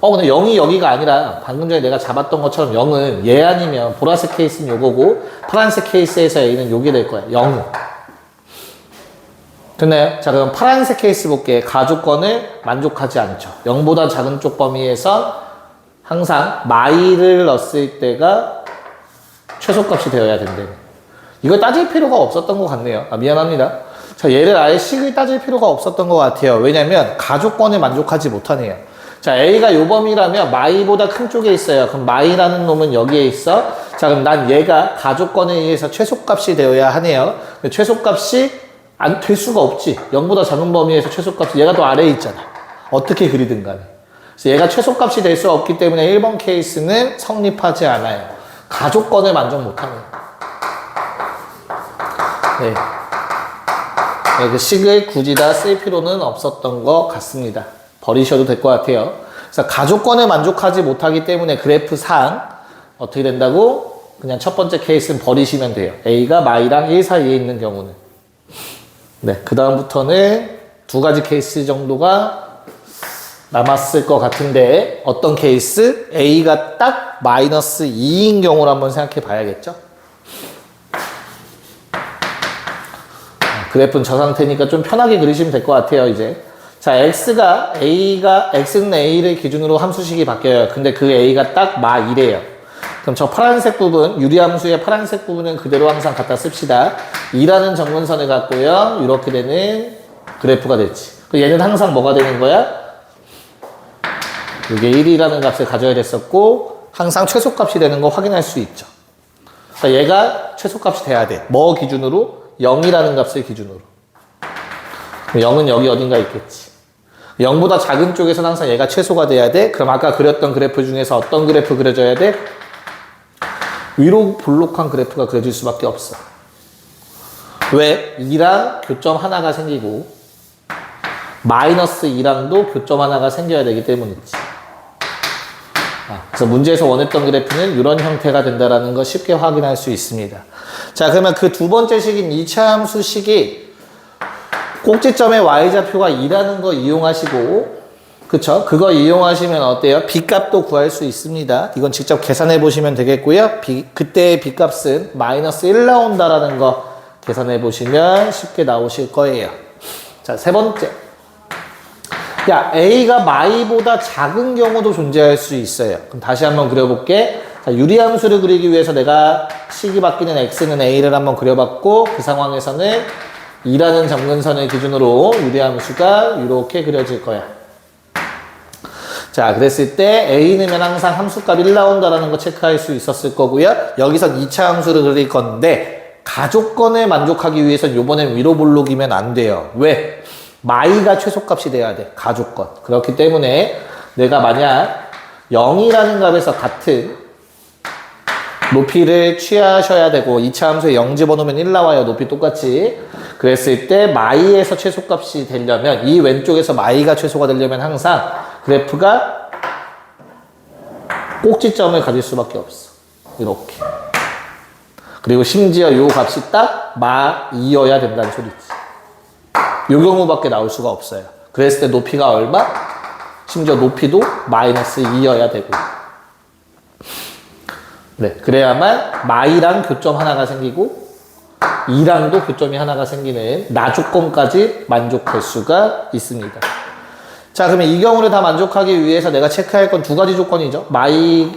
근데 0이 여기가 아니라 방금 전에 내가 잡았던 것처럼 0은 얘 아니면 보라색 케이스는 요거고 파란색 케이스에서 A는 요게 될 거야. 0. 됐나요? 자, 그럼 파란색 케이스 볼게. 가족권을 만족하지 않죠. 0보다 작은 쪽 범위에서 항상 마이를 넣었을 때가 최소값이 되어야 된대. 이거 따질 필요가 없었던 것 같네요. 미안합니다. 자, 얘를 아예 식을 따질 필요가 없었던 것 같아요. 왜냐면 가족권에 만족하지 못하네요. 자, A가 요 범위라면 마이보다 큰 쪽에 있어요. 그럼 마이라는 놈은 여기에 있어. 자, 그럼 난 얘가 가족권에 의해서 최소값이 되어야 하네요. 근데 최소값이 안 될 수가 없지. 0보다 작은 범위에서 최소값이 얘가 또 아래에 있잖아. 어떻게 그리든 간에. 그래서 얘가 최소값이 될 수 없기 때문에 1번 케이스는 성립하지 않아요. 가족권을 만족 못하네요. 네. 그 식을 굳이 다 쓸 필요는 없었던 것 같습니다. 버리셔도 될 것 같아요. 그래서 가족권을 만족하지 못하기 때문에 그래프상 어떻게 된다고? 그냥 첫 번째 케이스는 버리시면 돼요. A가 마이랑 1 사이에 있는 경우는. 네, 그 다음부터는 두 가지 케이스 정도가 남았을 것 같은데 어떤 케이스? A가 딱 마이너스 2인 경우를 한번 생각해 봐야겠죠? 그래프는 저 상태니까 좀 편하게 그리시면 될 것 같아요, 이제. 자, x는 a를 기준으로 함수식이 바뀌어요. 근데 그 a가 딱 마 2래요. 그럼 저 파란색 부분, 유리함수의 파란색 부분은 그대로 항상 갖다 씁시다. 2라는 정근선을 갖고요. 이렇게 되는 그래프가 됐지. 얘는 항상 뭐가 되는 거야? 이게 1이라는 값을 가져야 됐었고, 항상 최소값이 되는 거 확인할 수 있죠. 그러니까 얘가 최소값이 돼야 돼. 뭐 기준으로? 0이라는 값을 기준으로. 0은 여기 어딘가 있겠지. 0보다 작은 쪽에서는 항상 얘가 최소가 돼야 돼. 그럼 아까 그렸던 그래프 중에서 어떤 그래프 그려져야 돼? 위로 볼록한 그래프가 그려질 수밖에 없어. 왜? 2랑 교점 하나가 생기고 마이너스 2랑도 교점 하나가 생겨야 되기 때문이지. 그래서 문제에서 원했던 그래프는 이런 형태가 된다는 거 쉽게 확인할 수 있습니다. 자, 그러면 그 두 번째 식인 2차 함수 식이 꼭지점의 y좌표가 2라는 거 이용하시고, 그쵸? 그거 이용하시면 어때요? b값도 구할 수 있습니다. 이건 직접 계산해 보시면 되겠고요. 그때의 b값은 마이너스 1 나온다라는 거 계산해 보시면 쉽게 나오실 거예요. 자, 세 번째. 야, a가 마이보다 작은 경우도 존재할 수 있어요. 그럼 다시 한번 그려볼게. 자, 유리함수를 그리기 위해서 내가 식이 바뀌는 x는 a를 한번 그려봤고, 그 상황에서는 2라는 점근선을 기준으로 유리함수가 이렇게 그려질 거야. 자, 그랬을 때 a 넣으면 항상 함수값 1 나온다라는 거 체크할 수 있었을 거고요. 여기선 2차 함수를 그릴 건데 가족권에 만족하기 위해서는 요번엔 위로 볼록이면 안 돼요. 왜? 마이가 최소값이 돼야 돼. 가족권. 그렇기 때문에 내가 만약 0이라는 값에서 같은 높이를 취하셔야 되고 2차 함수에 0 집어넣으면 1 나와요. 높이 똑같이. 그랬을 때 마이에서 최소값이 되려면 이 왼쪽에서 마이가 최소가 되려면 항상 그래프가 꼭지점을 가질 수밖에 없어. 이렇게. 그리고 심지어 요 값이 딱 마이어야 된다는 소리지. 요 경우밖에 나올 수가 없어요. 그랬을 때 높이가 얼마? 심지어 높이도 마이너스 2여야 되고. 네, 그래야만 마이랑 교점 하나가 생기고 2랑도 교점이 하나가 생기는 나조건까지 만족할 수가 있습니다. 자, 그러면 이 경우를 다 만족하기 위해서 내가 체크할 건 두 가지 조건이죠. 마이,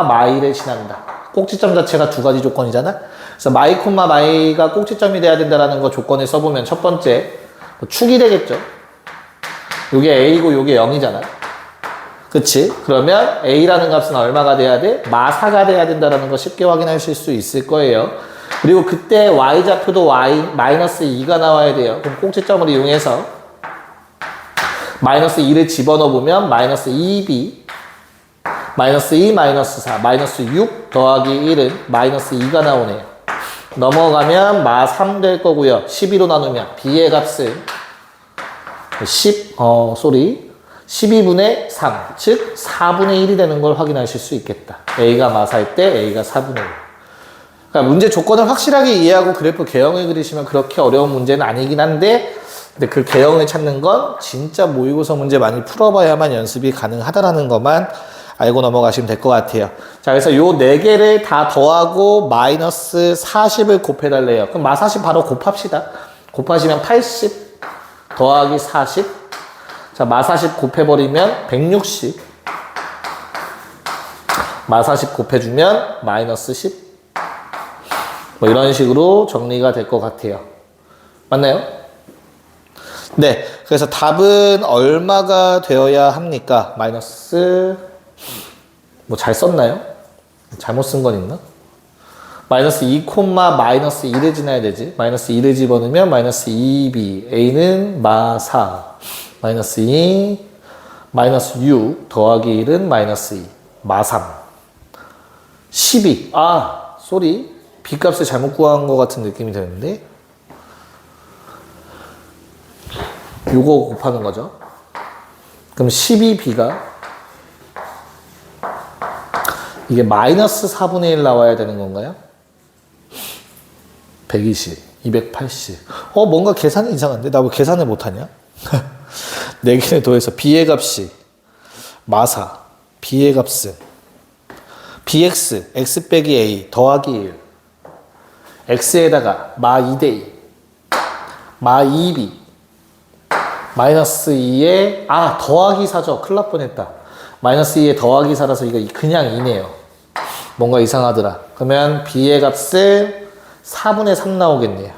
마이를 지난다. 꼭지점 자체가 두 가지 조건이잖아. 그래서 마이, 마이가 꼭지점이 돼야 된다는 거 조건을 써보면 첫 번째, 축이 되겠죠. 요게 A고 요게 0이잖아. 그치? 그러면 A라는 값은 얼마가 돼야 돼? 마4가 돼야 된다는 거 쉽게 확인하실 수 있을 거예요. 그리고 그때 Y좌표도 마이너스 2가 나와야 돼요. 그럼 꼭지점을 이용해서 마이너스 2를 집어넣어 보면 마이너스 2b, 마이너스 2, 마이너스 4, 마이너스 6 더하기 1은 마이너스 2가 나오네요. 넘어가면 마3 될 거고요. 12로 나누면 b의 값은 12분의 3, 즉 4분의 1이 되는 걸 확인하실 수 있겠다. A가 마사일 때 A가 4분의 1. 그러니까 문제 조건을 확실하게 이해하고 그래프 개형을 그리시면 그렇게 어려운 문제는 아니긴 한데, 근데 그 개형을 찾는 건 진짜 모의고사 문제 많이 풀어봐야만 연습이 가능하다라는 것만 알고 넘어가시면 될 것 같아요. 자, 그래서 요 4개를 다 더하고 마이너스 40을 곱해달래요. 그럼 마40 바로 곱합시다. 곱하시면 80 더하기 40. 자, 마40 곱해버리면 160. 마40 곱해주면 마이너스 10. 뭐 이런 식으로 정리가 될 것 같아요. 맞나요? 네. 그래서 답은 얼마가 되어야 합니까? 마이너스, 뭐 잘 썼나요? 잘못 쓴 건 있나? 마이너스 2, 마이너스 2를 지나야 되지. 마이너스 2를 집어넣으면 마이너스 2b. A는 마4. 마이너스 2, 마이너스 6 더하기 1은 마이너스 2, 마3. 12. 아, 쏘리. B값을 잘못 구한 것 같은 느낌이 드는데. 요거 곱하는 거죠. 그럼 12B가 이게 마이너스 4분의 1 나와야 되는 건가요? 120, 280. 뭔가 계산이 이상한데? 나 왜 계산을 못하냐? 4개를 더해서 B의 값이 마4, B의 값은 BX, X 빼기 A 더하기 1. X에다가 마 2대 2, 마 2B, 마이너스 2에, 더하기 4죠. 큰일 날 뻔했다. 마이너스 2에 더하기 4라서 이거 그냥 2네요. 뭔가 이상하더라. 그러면 B의 값은 4분의 3 나오겠네요.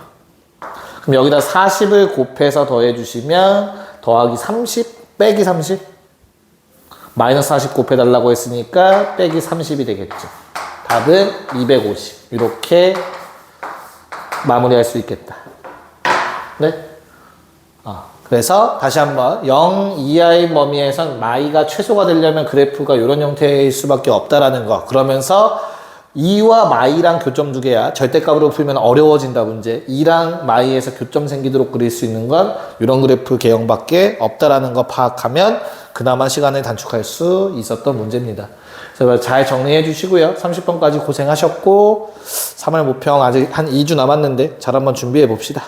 그럼 여기다 40을 곱해서 더해주시면 더하기 30 빼기 30, 마이너스 40 곱해달라고 했으니까 빼기 30이 되겠죠. 답은 250. 이렇게 마무리할 수 있겠다. 네? 그래서 다시 한번 0 이하의 범위에선 마이가 최소가 되려면 그래프가 이런 형태일 수밖에 없다라는 거. 그러면서 2와 마이랑 교점 두 개야. 절대값으로 풀면 어려워진다 문제. 2랑 마이에서 교점 생기도록 그릴 수 있는 건 이런 그래프 개형밖에 없다라는 거 파악하면 그나마 시간을 단축할 수 있었던 문제입니다. 그래서 잘 정리해 주시고요. 30번까지 고생하셨고 3월 모평 아직 한 2주 남았는데 잘 한번 준비해 봅시다.